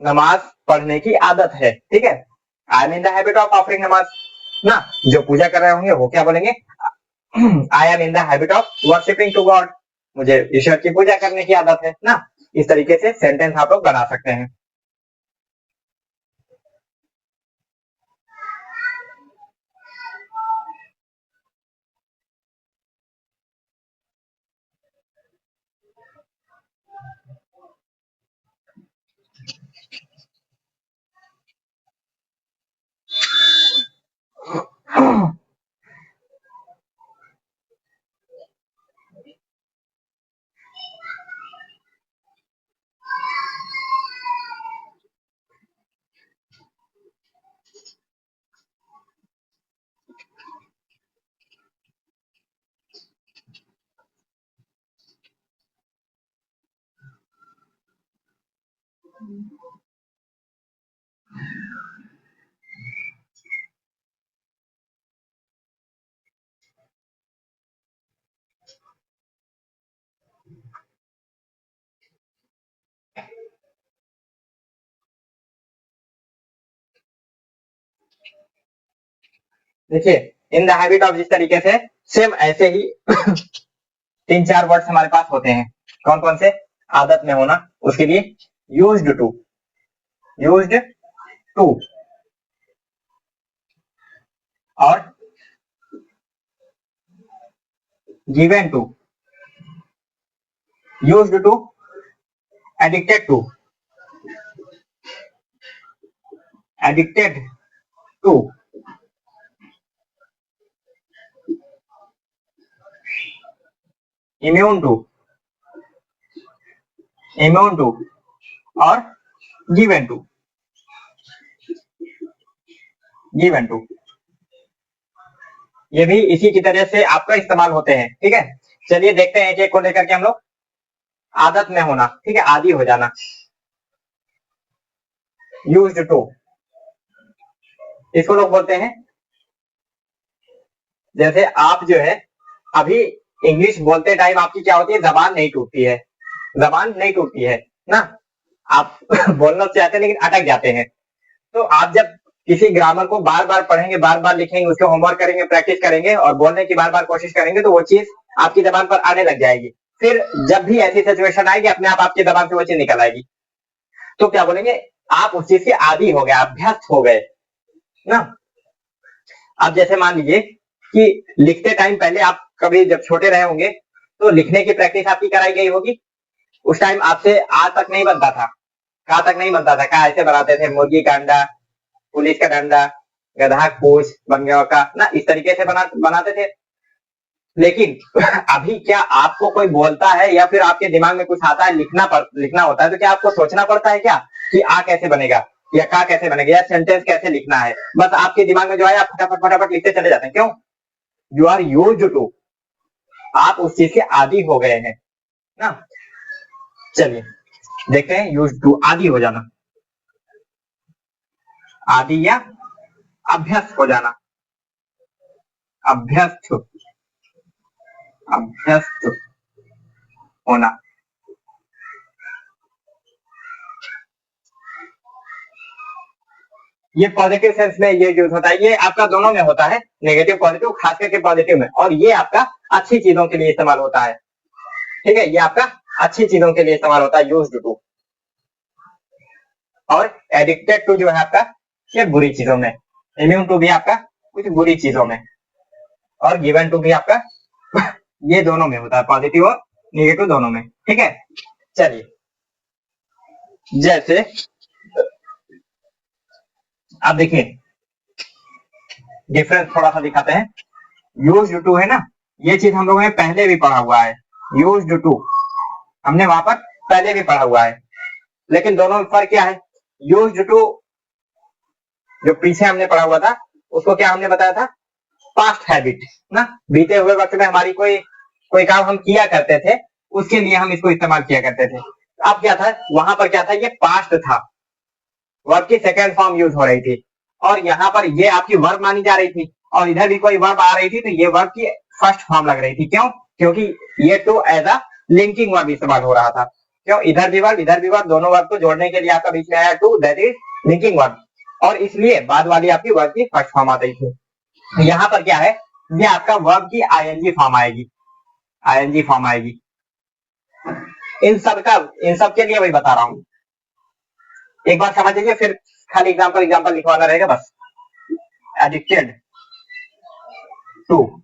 नमाज पढ़ने की आदत है, ठीक है। आई am in the habit of offering नमाज ना, जो पूजा कर रहे होंगे वो क्या बोलेंगे? I am in the habit of worshipping to God. मुझे ईश्वर की पूजा करने की आदत है ना। इस तरीके से सेंटेंस आप लोग बना सकते हैं। देखिए इन द हैबिट ऑफ, जिस तरीके से सेम ऐसे ही 3-4 वर्ड्स हमारे पास होते हैं। कौन कौन से? आदत में होना, उसके लिए यूज्ड टू, यूज्ड टू, और given to, used to, addicted to, addicted to, immune to, immune to, और गिवन टू, गिवन टू। ये भी इसी की तरह से आपका इस्तेमाल होते हैं। ठीक है, चलिए देखते हैं एक को लेकर के हम लोग। आदत में होना, ठीक है, आदी हो जाना, यूज्ड टू, इसको लोग बोलते हैं, जैसे आप जो है अभी इंग्लिश बोलते टाइम आपकी क्या होती है, जबान नहीं टूटती है, जबान नहीं टूटती है ना, आप बोलना चाहते हैं लेकिन अटक जाते हैं। तो आप जब किसी ग्रामर को बार बार पढ़ेंगे, बार बार लिखेंगे, उसके होमवर्क करेंगे, प्रैक्टिस करेंगे और बोलने की बार बार कोशिश करेंगे, तो वो चीज आपकी जबान पर आने लग जाएगी। फिर जब भी ऐसी सिचुएशन आएगी, अपने आप आपकी जबान से वो चीज निकल आएगी। तो क्या बोलेंगे, आप उस चीज के आदी हो गए, अभ्यस्त हो गए ना। अब जैसे मान लीजिए कि लिखते टाइम पहले आप कभी जब छोटे रहे होंगे तो लिखने की प्रैक्टिस आपकी कराई गई होगी। उस टाइम आपसे आ तक नहीं बनता था, का तक नहीं बनता था, का ऐसे बनाते थे, मुर्गी का अंडा, पुलिस का डंडा, गधा पूछ, बंगेवा का ना, इस तरीके से बनाते थे। लेकिन अभी क्या आपको कोई बोलता है या फिर आपके दिमाग में कुछ आता है, लिखना होता है, तो क्या आपको सोचना पड़ता है क्या कि आ कैसे बनेगा या का कैसे बनेगा या सेंटेंस कैसे लिखना है? बस आपके दिमाग में जो है आप फटाफट फटाफट लिखते चले जाते हैं। क्यों? यू आर यूज्ड टू, आप उस चीज के आदी हो गए हैं ना। चलिए देखते हैं, यूज्ड टू, आदी हो जाना, आदी या अभ्यस्त हो जाना, अभ्यस्त, अभ्यस्त होना। ये पॉजिटिव सेंस में ये यूज होता है, ये आपका दोनों में होता है, नेगेटिव पॉजिटिव, खास करके पॉजिटिव में, और ये आपका अच्छी चीजों के लिए इस्तेमाल होता है। ठीक है, ये आपका अच्छी चीजों के लिए इस्तेमाल होता है, यूज्ड टू। और एडिक्टेड टू जो है आपका, ये बुरी चीजों में, इम्यून टू भी आपका कुछ बुरी चीजों में, और गिवन टू भी आपका ये दोनों में होता है, पॉजिटिव और नेगेटिव दोनों में। ठीक है, चलिए जैसे आप देखिए डिफरेंस थोड़ा सा दिखाते हैं। यूज्ड टू है ना, ये चीज हम लोगों ने पहले भी पढ़ा हुआ है, यूज्ड टू हमने वहां पर पहले भी पढ़ा हुआ है, लेकिन दोनों में फर्क क्या है? यूज्ड टू जो पीछे हमने पढ़ा हुआ था उसको क्या हमने बताया था, पास्ट हैबिट ना, बीते हुए वक्त में हमारी कोई काम हम किया करते थे, उसके लिए हम इसको इस्तेमाल किया करते थे। अब क्या था वहां पर, क्या था, ये पास्ट था, वर्ब की सेकेंड फॉर्म यूज हो रही थी, और यहाँ पर ये आपकी वर्ब मानी जा रही थी, और इधर भी कोई वर्ब आ रही थी, तो ये वर्ब की फर्स्ट फॉर्म लग रही थी। क्यों? क्योंकि ये to as a linking verb इस्तेमाल हो रहा था। क्यों? इधर भी वर्ब, दोनों वर्ब को जोड़ने के लिए आपका बीच में आया to, that is linking verb, और इसलिए बाद वाली आपकी वर्ब की फर्स्ट फॉर्म आ रही थी। यहाँ पर क्या है, ये आपका वर्ब की आईएनजी फॉर्म आएगी, आईएनजी फॉर्म आएगी। इन सब के लिए वही बता रहा हूं, एक बार समझ लीजिए, फिर खाली एग्जांपल लिखवाना रहेगा बस। Addicted to,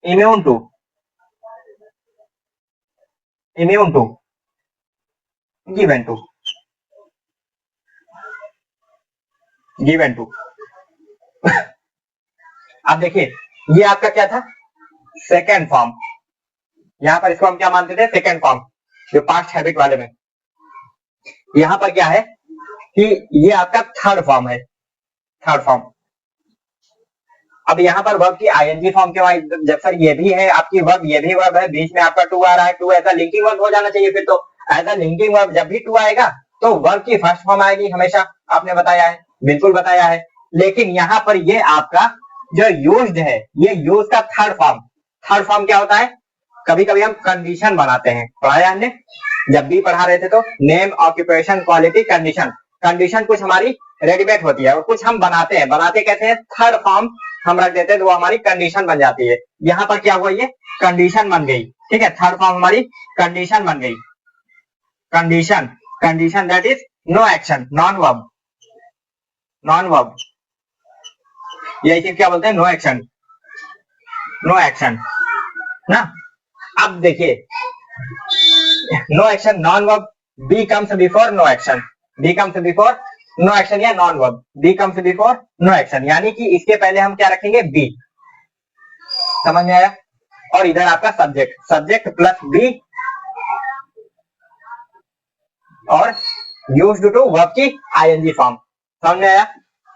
immune to, immune to, given to, given to. अब देखिए ये आपका क्या था, सेकेंड फॉर्म, यहां पर इसको हम क्या मानते थे, सेकेंड फॉर्म, जो पास्ट हैबिट वाले में। यहां पर क्या है कि ये आपका थर्ड फॉर्म है, थर्ड फॉर्म। अब यहाँ पर वर्ब की आईएनजी फॉर्म क्यों आई, जब सर ये भी है आपकी वर्ब, ये भी वर्ब है, बीच में आपका टू आ रहा है, टू ऐसा लिंकिंग वर्ब हो जाना चाहिए। फिर तो ऐसा लिंकिंग वर्ब जब भी टू आएगा तो वर्ब की फर्स्ट फॉर्म आएगी हमेशा, आपने बताया है, बिल्कुल बताया है। लेकिन यहाँ पर ये आपका जो यूज्ड है, ये यूज का थर्ड फॉर्म, थर्ड फॉर्म क्या होता है, कभी कभी हम कंडीशन बनाते हैं, पढ़ाया हमने जब भी पढ़ा रहे थे, तो name, occupation, quality, condition. Condition कुछ हमारी रेडीमेड होती है और कुछ हम बनाते हैं, बनाते कैसे हैं, थर्ड फॉर्म हम रख देते हैं तो वो हमारी कंडीशन बन जाती है। यहाँ पर क्या हुआ, ये कंडीशन बन गई, ठीक है। थर्ड फॉर्म हमारी कंडीशन बन गई, condition, condition that is no action, non verb, non verb, यही चीज क्या बोलते हैं, नो एक्शन, नो एक्शन ना। अब देखिए no action, non verb, be comes before no action, be comes before no action या non verb, be comes before no action, यानी कि इसके पहले हम क्या रखेंगे, बी, समझ में आया। और इधर आपका सब्जेक्ट, सब्जेक्ट प्लस बी और यूज्ड टू वर्ब की आईएनजी फॉर्म, समझ में आया।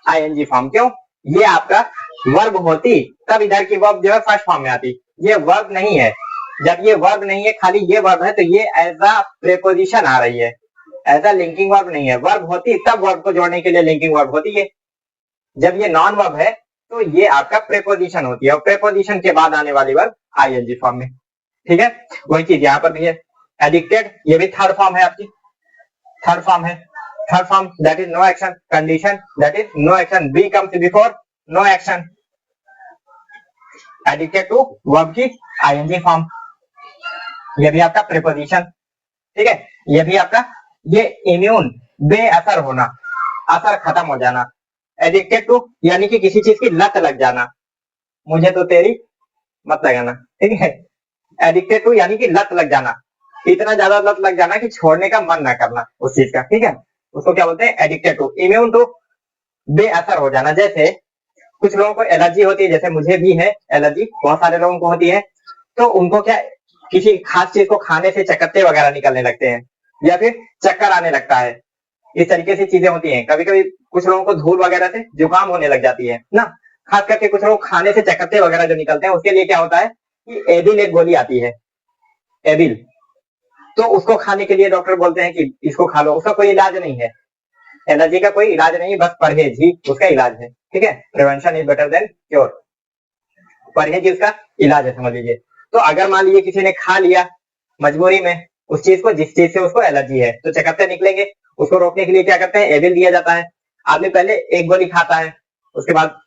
आईएनजी फॉर्म क्यों, ये आपका वर्ब होती तब इधर की वर्ब जो है फर्स्ट फॉर्म में आती, ये वर्ब नहीं है। जब ये वर्ब नहीं है, खाली ये वर्ब है, तो ये एज अ प्रेपोजिशन आ रही है, एज अ लिंकिंग वर्ब नहीं है। वर्ब होती तब वर्ब को जोड़ने के लिए लिंकिंग वर्ब होती है। जब ये नॉन वर्ब है तो ये आपका प्रेपोजिशन होती है, और प्रेपोजिशन के बाद आने वाली वर्ब आईएनजी फॉर्म में, ठीक है। वही चीज यहाँ पर भी है। एडिक्टेड, ये भी थर्ड फॉर्म है आपकी, थर्ड फॉर्म है, third form that is no action, condition that is no action, be comes before no action, addicted to verb की आईएनजी फॉर्म, ये भी आपका प्रीपोजिशन, ठीक है। ये भी आपका, ये इम्यून, बेअसर होना, असर खत्म हो जाना, एडिक्टेड टू यानी कि किसी चीज की लत लग जाना, मुझे तो तेरी मत लगाना, ठीक है। एडिक्टेड टू यानी कि लत लग जाना, इतना ज्यादा लत लग जाना कि छोड़ने का मन ना करना उस चीज का, ठीक है, उसको क्या बोलते हैं, एडिक्टेड टू। इम्यून टू, बेअसर हो जाना, जैसे कुछ लोगों को एलर्जी होती है, जैसे मुझे भी है एलर्जी, बहुत सारे लोगों को होती है, तो उनको क्या, किसी खास चीज को खाने से चकत्ते वगैरह निकलने लगते हैं, या फिर चक्कर आने लगता है, इस तरीके से चीजें होती हैं। कभी कभी कुछ लोगों को धूल वगैरह से जुकाम होने लग जाती है ना, खास करके कुछ लोग खाने से चकत्ते वगैरह जो निकलते हैं, उसके लिए क्या होता है कि एबिल एक गोली आती है, एबिल, तो उसको खाने के लिए डॉक्टर बोलते हैं कि इसको खा लो, उसका कोई इलाज नहीं है, एलर्जी का कोई इलाज नहीं, बस परहेज ही उसका इलाज है, ठीक है। Prevention is better than cure, परहेज ही उसका इलाज है, समझ लीजिए। तो अगर मान लीजिए किसी ने खा लिया मजबूरी में उस चीज को, जिस चीज से उसको एलर्जी है, तो चकत्ते निकलेंगे, उसको रोकने के लिए क्या करते हैं, एबिल दिया जाता है। आदमी पहले एक गोली खाता है, उसके बाद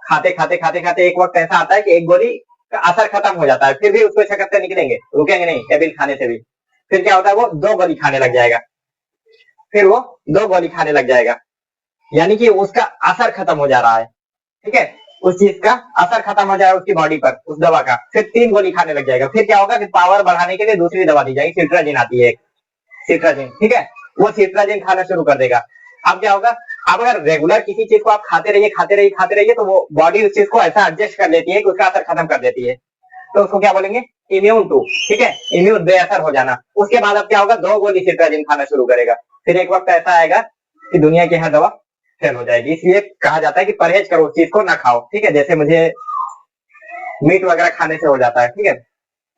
खाते खाते खाते खाते एक वक्त ऐसा आता है कि एक गोली का असर खत्म हो जाता है, फिर भी उसको चकत्ते निकलेंगे, रुकेंगे नहीं एबिल खाने से भी। फिर क्या होता है, वो दो गोली खाने लग जाएगा, फिर वो दो गोली खाने लग जाएगा, यानी कि उसका असर खत्म हो जा रहा है, ठीक है, उस चीज का असर खत्म हो जाएगा उसकी बॉडी पर, उस दवा का। फिर 3 गोली खाने लग जाएगा, फिर क्या होगा कि पावर बढ़ाने के लिए दूसरी दवा दी जाएगी, सिट्राजिन आती है एक, सिट्राजिन, ठीक है, वो सिट्राजिन खाना शुरू कर देगा। अब क्या होगा, अब अगर रेगुलर किसी चीज को आप खाते रहिए खाते रहिए खाते रहिए, तो वो बॉडी उस चीज को ऐसा एडजस्ट कर लेती है कि उसका असर खत्म कर देती है, तो उसको क्या बोलेंगे, इम्यून टू, ठीक है, इम्यून, बेअसर हो जाना। उसके बाद अब क्या होगा, 2 गोली सिट्राजिन खाना शुरू करेगा, फिर एक वक्त ऐसा आएगा कि दुनिया की हर दवा फेल हो जाएगी। इसलिए कहा जाता है कि परहेज करो, उस चीज को ना खाओ, ठीक है। जैसे मुझे मीट वगैरह खाने से हो जाता है, ठीक है,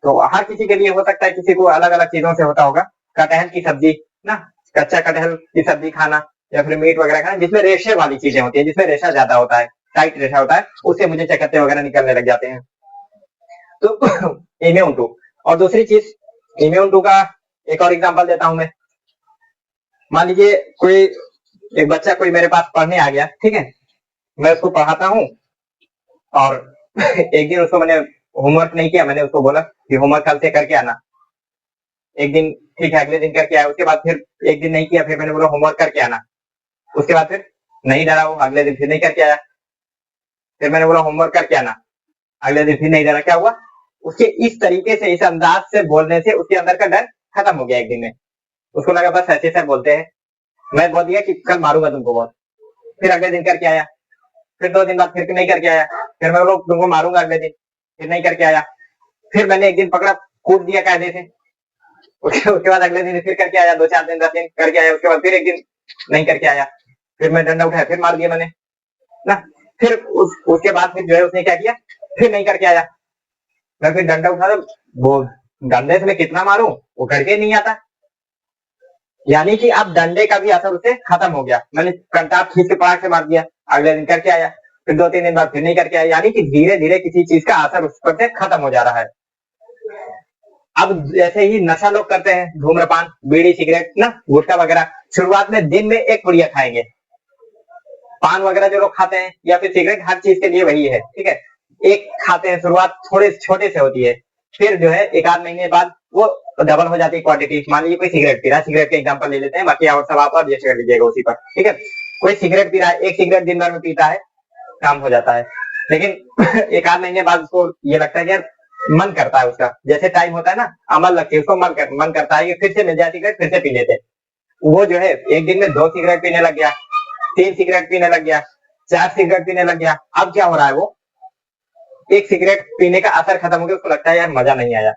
तो हर किसी के लिए हो सकता है, किसी को अलग अलग चीजों से होता होगा। कटहल की सब्जी ना, कच्चा कटहल की सब्जी खाना, या फिर मीट वगैरह खाना जिसमें रेशे वाली चीजें होती है, जिसमें रेशा ज्यादा होता है, टाइट रेशा होता है, उससे मुझे चकत्ते वगैरह निकलने लग जाते हैं, तो इम्यून टू। और दूसरी चीज, इम्यून टू का एक और एग्जांपल देता हूं मैं। मान लीजिए कोई एक बच्चा कोई मेरे पास पढ़ने आ गया, ठीक है, मैं उसको पढ़ाता हूँ, और एक दिन उसको मैंने होमवर्क नहीं किया, मैंने उसको बोला कि होमवर्क कल से करके आना। एक दिन ठीक है, अगले दिन करके आया, उसके बाद फिर एक दिन नहीं किया, फिर मैंने बोला होमवर्क करके आना, उसके बाद फिर नहीं डरा वो, अगले दिन फिर नहीं करके आया, फिर मैंने बोला होमवर्क करके आना, अगले दिन फिर नहीं डरा। क्या हुआ, उसके इस तरीके से, इस अंदाज से बोलने से उसके अंदर का डर खत्म हो गया एक दिन में। उसको लगा बस ऐसे सर बोलते हैं, मैं बोल दिया कि कल मारूंगा तुमको बहुत, फिर अगले दिन करके आया, फिर 2 दिन बाद फिर नहीं करके आया, फिर मैं लोग तुमको मारूंगा अगले दिन, फिर नहीं करके आया, फिर मैंने एक दिन पकड़ा, कूद दिया कायदे से, उसके बाद अगले दिन फिर करके आया, 2-4 दिन 10 दिन करके आया, उसके बाद फिर एक दिन नहीं करके आया, फिर मैं डंडा उठाया, फिर मार दिया मैंने ना। फिर उसके बाद फिर जो है उसने क्या किया, फिर नहीं करके आया, मैं फिर डंडा उठा, वो डंडे से मैं कितना मारूं, वो करके नहीं आता, यानी कि अब डंडे का भी असर उसे खत्म हो गया। मैंने कंटाप खींच के पहाड़ से मार दिया, अगले दिन करके आया, फिर 2-3 दिन बाद फिर नहीं करके आया, यानी कि धीरे धीरे किसी चीज का असर उस पर से खत्म हो जा रहा है। अब जैसे ही नशा लोग करते हैं, धूम्रपान, बीड़ी सिगरेट ना, गुटखा वगैरह, शुरुआत में दिन में 1 पुड़िया खाएंगे, पान वगैरह जो लोग खाते हैं या फिर सिगरेट, हर चीज के लिए वही है, ठीक है। एक खाते हैं, शुरुआत थोड़े छोटे से होती है, फिर जो है एक आध महीने बाद वो डबल हो जाती है क्वांटिटी। मान लीजिए कोई सिगरेट पी रहा है, सिगरेट का एग्जांपल ले लेते हैं, बाकी और सब आप एडजस्ट कर लीजिएगा उसी पर, ठीक है। कोई सिगरेट पी रहा है, एक सिगरेट दिन भर में पीता है, काम हो जाता है, लेकिन एक आध महीने बाद उसको ये लगता है कि यार मन करता है उसका, जैसे टाइम होता है ना, अमल लगती है उसको, मन करता है कि फिर से मिल जाए सिगरेट, फिर से पी लेते हैं। वो जो है एक दिन में 2 सिगरेट पीने लग गया, 3 सिगरेट पीने लग गया, 4 सिगरेट पीने लग गया। अब क्या हो रहा है, वो एक सिगरेट पीने का असर खत्म हो गया, उसको लगता है यार मजा नहीं आया।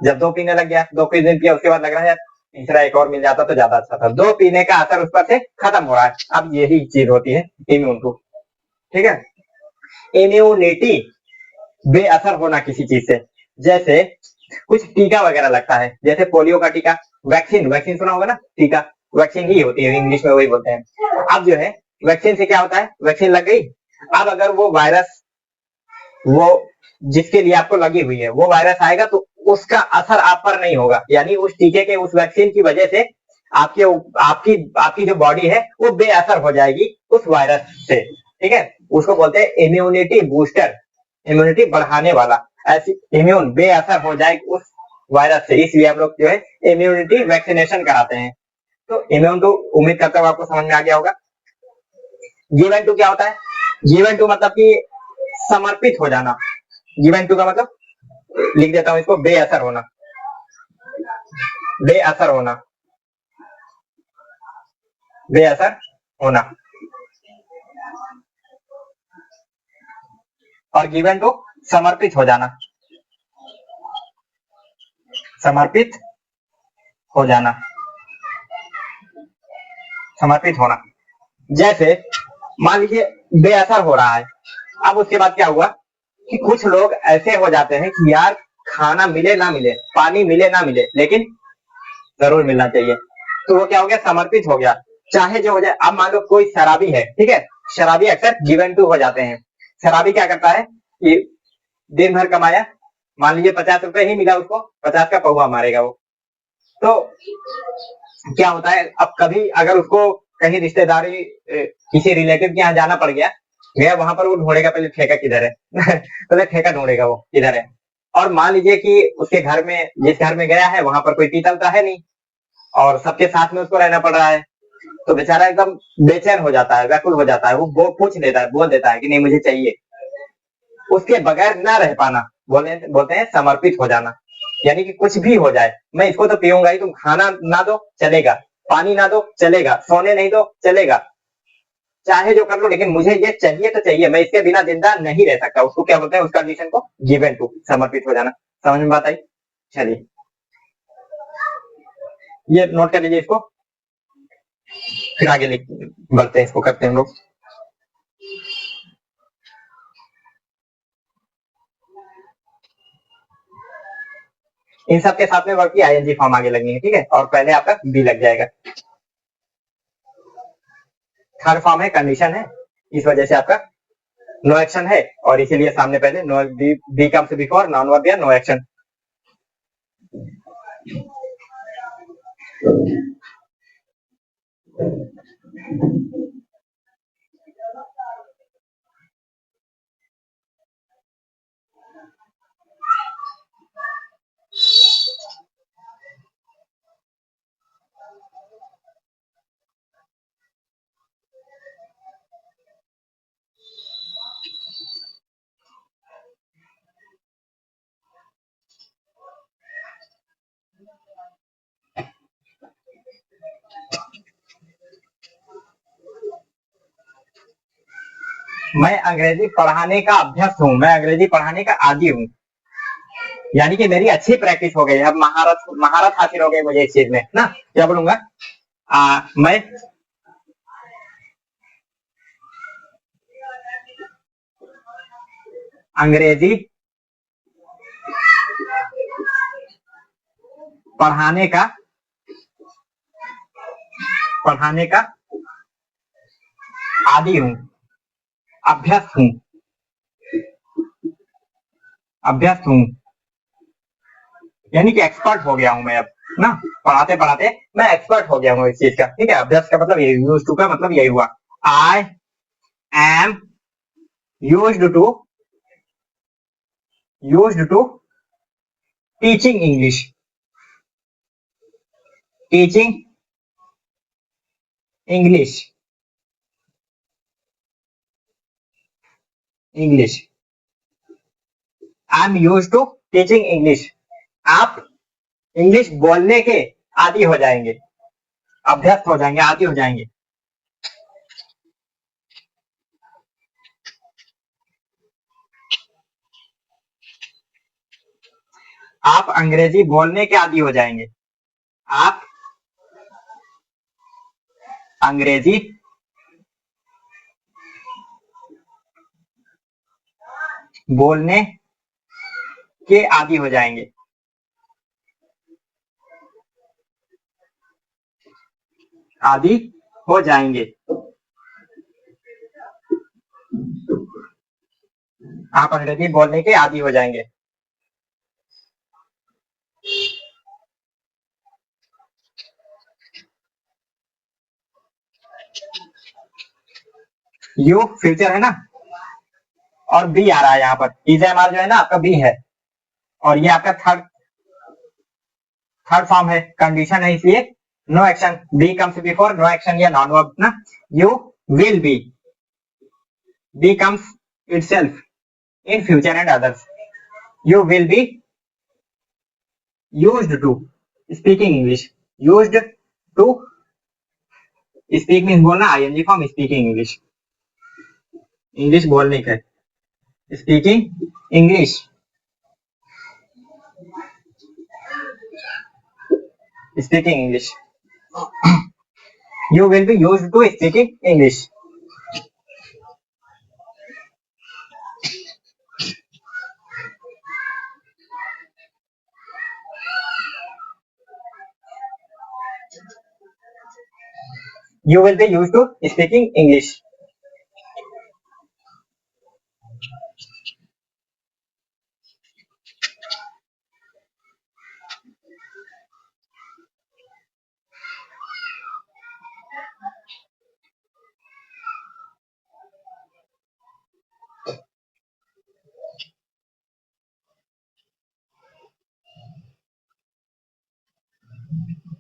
जब 2 पीने लग गया, 2 दिन पिया, उसके बाद लग रहा है यार तीसरा एक और मिल जाता तो ज्यादा अच्छा था। 2 पीने का असर उस पर से खत्म हो रहा है। अब यही चीज होती है इम्यून टू, ठीक है। इम्यूनिटी बेअसर होना किसी चीज से, जैसे कुछ टीका वगैरह लगता है, जैसे पोलियो का टीका, वैक्सीन, वैक्सीन सुना होगा ना, टीका वैक्सीन ही होती है, इंग्लिश में वही बोलते हैं। अब जो है वैक्सीन से क्या होता है, वैक्सीन लग गई, अब अगर वो वायरस, वो जिसके लिए आपको लगी हुई है, वो वायरस आएगा तो उसका असर आप पर नहीं होगा, यानी उस टीके के, उस वैक्सीन की वजह से आपके आपकी आपकी जो बॉडी है वो बेअसर हो जाएगी उस वायरस से, ठीक है। उसको बोलते हैं इम्यूनिटी बूस्टर, इम्यूनिटी बढ़ाने वाला। ऐसी इम्यून बेअसर हो जाए उस वायरस से, इसलिए हम लोग जो है इम्यूनिटी वैक्सीनेशन कराते हैं। तो इम्यून टू उम्मीद करता हूँ आपको समझ में आ गया होगा। गिवन टू क्या होता है, गिवन टू मतलब कि समर्पित हो जाना। गिवन टू का मतलब लिख देता हूं इसको, बेअसर होना, बेअसर होना, बेअसर होना। और गिवन टू समर्पित हो जाना, समर्पित हो जाना, समर्पित होना। जैसे मान लीजिए बेअसर हो रहा है, अब उसके बाद क्या हुआ कि कुछ लोग ऐसे हो जाते हैं कि यार खाना मिले ना मिले, पानी मिले ना मिले, लेकिन जरूर मिलना चाहिए, तो वो क्या हो गया, समर्पित हो गया, चाहे जो हो जाए। अब मान लो कोई शराबी है, ठीक है, शराबी अक्सर गिवन टू हो जाते हैं। शराबी क्या करता है कि दिन भर कमाया, मान लीजिए 50 रुपए ही मिला उसको, 50 का पौवा मारेगा वो। तो क्या होता है, अब कभी अगर उसको कहीं रिश्तेदारी किसी रिलेटिव के यहाँ जाना पड़ गया, गया वहां पर, वो ढूंढेगा पहले ठेका किधर है पहले ठेका ढूंढेगा वो किधर है। और मान लीजिए कि उसके घर में, जिस घर में गया है वहां पर कोई पीतल का है नहीं, और सबके साथ में उसको रहना पड़ रहा है, तो बेचारा एकदम बेचैन हो जाता है, व्याकुल हो जाता है, वो पूछ देता है, बोल देता है कि नहीं मुझे चाहिए। उसके बगैर ना रह पाना, बोलते हैं समर्पित हो जाना। यानी कि कुछ भी हो जाए, मैं इसको तो पीऊंगा ही, तुम खाना ना दो चलेगा, पानी ना दो चलेगा, सोने नहीं दो चलेगा, चाहे जो कर लो, लेकिन मुझे ये चाहिए तो चाहिए, मैं इसके बिना जिंदा नहीं रह सकता। उसको क्या बोलते हैं, उस कंडीशन को गिवन टू, समर्पित हो जाना। समझ में बात आई? चलिए ये नोट कर लीजिए इसको, फिर आगे लिख बढ़ते हैं, इसको करते हैं हम लोग। इन सब के साथ में वर्ब की आईएनजी फॉर्म आगे लगनी है, ठीक है, और पहले आपका बी लग जाएगा। थर्ड फॉर्म है, कंडीशन है, इस वजह से आपका नो एक्शन है, और इसीलिए सामने पहले no, be comes before non verb या नो एक्शन। मैं अंग्रेजी पढ़ाने का अभ्यस्त हूँ, मैं अंग्रेजी पढ़ाने का आदी हूँ, यानी कि मेरी अच्छी प्रैक्टिस हो गई, अब महारत महारत हासिल हो गई मुझे इस चीज में ना। क्या बोलूंगा, मैं अंग्रेजी पढ़ाने का आदी हूँ, अभ्यस्त हूँ, अभ्यस्त हूँ, यानी कि एक्सपर्ट हो गया हूं मैं अब ना, पढ़ाते पढ़ाते मैं एक्सपर्ट हो गया हूँ इस चीज का, ठीक है। अभ्यस्त का मतलब यही, यूज्ड टू का मतलब यही हुआ। I am used to teaching English I am use to teaching English. आप इंग्लिश बोलने के आदी हो जाएंगे, अभ्यस्त हो जाएंगे, आदी हो जाएंगे। आप अंग्रेजी बोलने के आदी हो जाएंगे। आप अंग्रेजी बोलने के आदी हो जाएंगे। आदी हो जाएंगे। आप अंग्रेजी बोलने के आदी हो जाएंगे। यू फ्यूचर है ना, और बी आ रहा है यहाँ पर। इजएमआर जो है ना आपका बी है, और ये आपका थर्ड फॉर्म है, कंडीशन है, इसलिए no action, be comes before no action या नॉन वर्ब ना। You will be comes itself in future and others. You will be used to speaking English. Used to speak means बोलना, ING form speaking English, English बोलने का, speaking English, speaking English. You will be used to speaking English. You will be used to speaking English.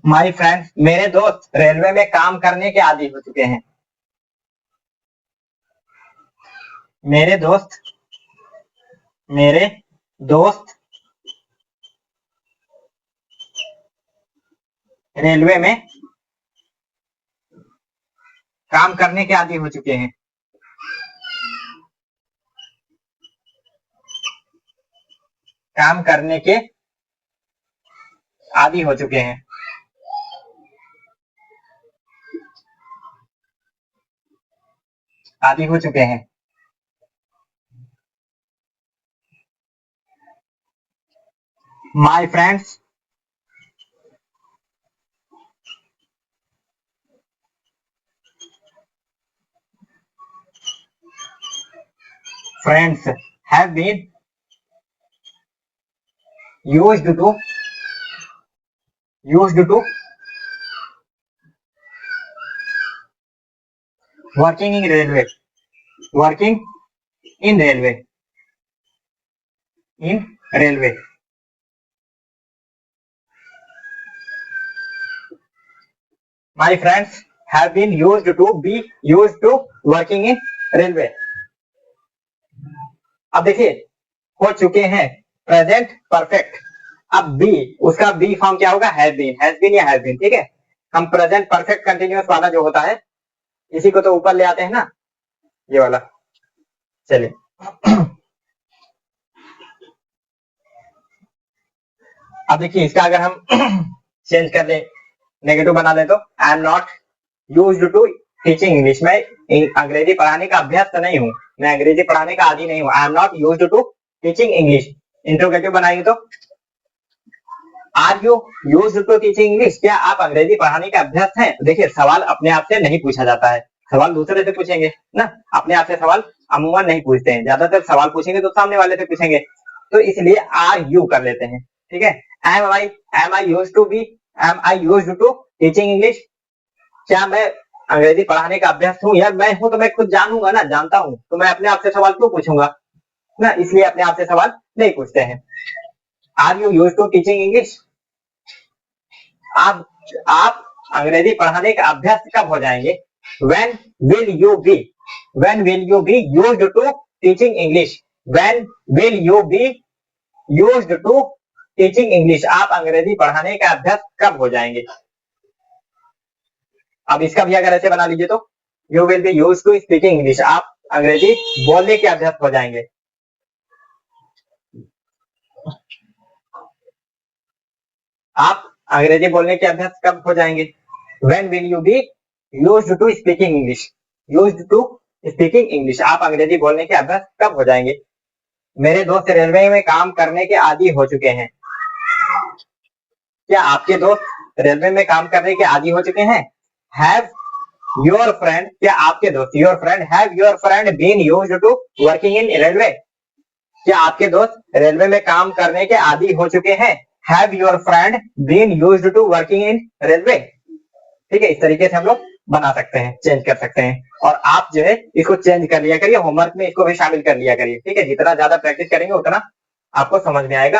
My friends, मेरे दोस्त railway में काम करने के आदी हो चुके हैं। मेरे दोस्त रेलवे में काम करने के आदी हो चुके हैं। काम करने के आदी हो चुके हैं। आदी हो चुके हैं। My friends have been used to working in railway, My friends have been used to working in railway. अब देखिए, हो चुके हैं, प्रेजेंट परफेक्ट। अब बी, उसका बी फॉर्म क्या होगा, हैज बीन या हैज बीन। ठीक है, हम प्रेजेंट परफेक्ट कंटिन्यूअस वाला जो होता है, इसी को तो ऊपर ले आते हैं ना, ये वाला। चलिए अब देखिए, इसका अगर हम चेंज कर ले, नेगेटिव बना ले, तो I am not used to teaching English. मैं अंग्रेजी पढ़ाने का अभ्यस्त नहीं हूँ, मैं अंग्रेजी पढ़ाने का आदी नहीं हूँ। I am not used to teaching English. Interrogative बनाएंगे तो are you used to teaching English, क्या आप अंग्रेजी पढ़ाने का अभ्यस्त हैं? देखिए, सवाल अपने आप से नहीं पूछा जाता है, सवाल दूसरे से पूछेंगे ना। अपने आप से सवाल अमूमन नहीं पूछते हैं, ज्यादातर सवाल पूछेंगे तो सामने वाले से पूछेंगे, तो इसलिए आर यू कर लेते हैं। ठीक है, am I used to teaching English, क्या मैं अंग्रेजी पढ़ाने का अभ्यास हूँ यार, मैं हूँ तो मैं खुद जानूंगा ना, जानता हूँ तो मैं अपने आप से सवाल क्यों पूछूंगा ना, इसलिए अपने आप से सवाल नहीं पूछते हैं। Are you use to teaching English? आप अंग्रेजी पढ़ाने का अभ्यास कब हो जाएंगे? When will you be? When will you be used to teaching English? When will you be used to teaching English? आप अंग्रेजी पढ़ाने का अभ्यास कब हो जाएंगे? अब इसका भी अगर ऐसे बना लीजिए तो you will be used to speaking English. आप अंग्रेजी बोलने के अभ्यास हो जाएंगे। आप अंग्रेजी बोलने के अभ्यास कब हो जाएंगे? When will you be used to speaking English? Used to speaking English. आप अंग्रेजी बोलने के अभ्यास कब हो जाएंगे? मेरे दोस्त रेलवे में काम करने के आदी हो चुके हैं। क्या आपके दोस्त रेलवे में काम करने के आदी हो चुके हैं? Have your friend, क्या आपके दोस्त, your friend, have your friend been used to working in railway? क्या आपके दोस्त रेलवे में काम करने के आदी हो चुके हैं? Have your friend been used to working in railway? ठीक है, इस तरीके से हम लोग बना सकते हैं, चेंज कर सकते हैं। और आप जो है इसको चेंज कर लिया करिए, होमवर्क में इसको भी शामिल कर लिया करिए। ठीक है, जितना ज्यादा प्रैक्टिस करेंगे उतना आपको समझ में आएगा।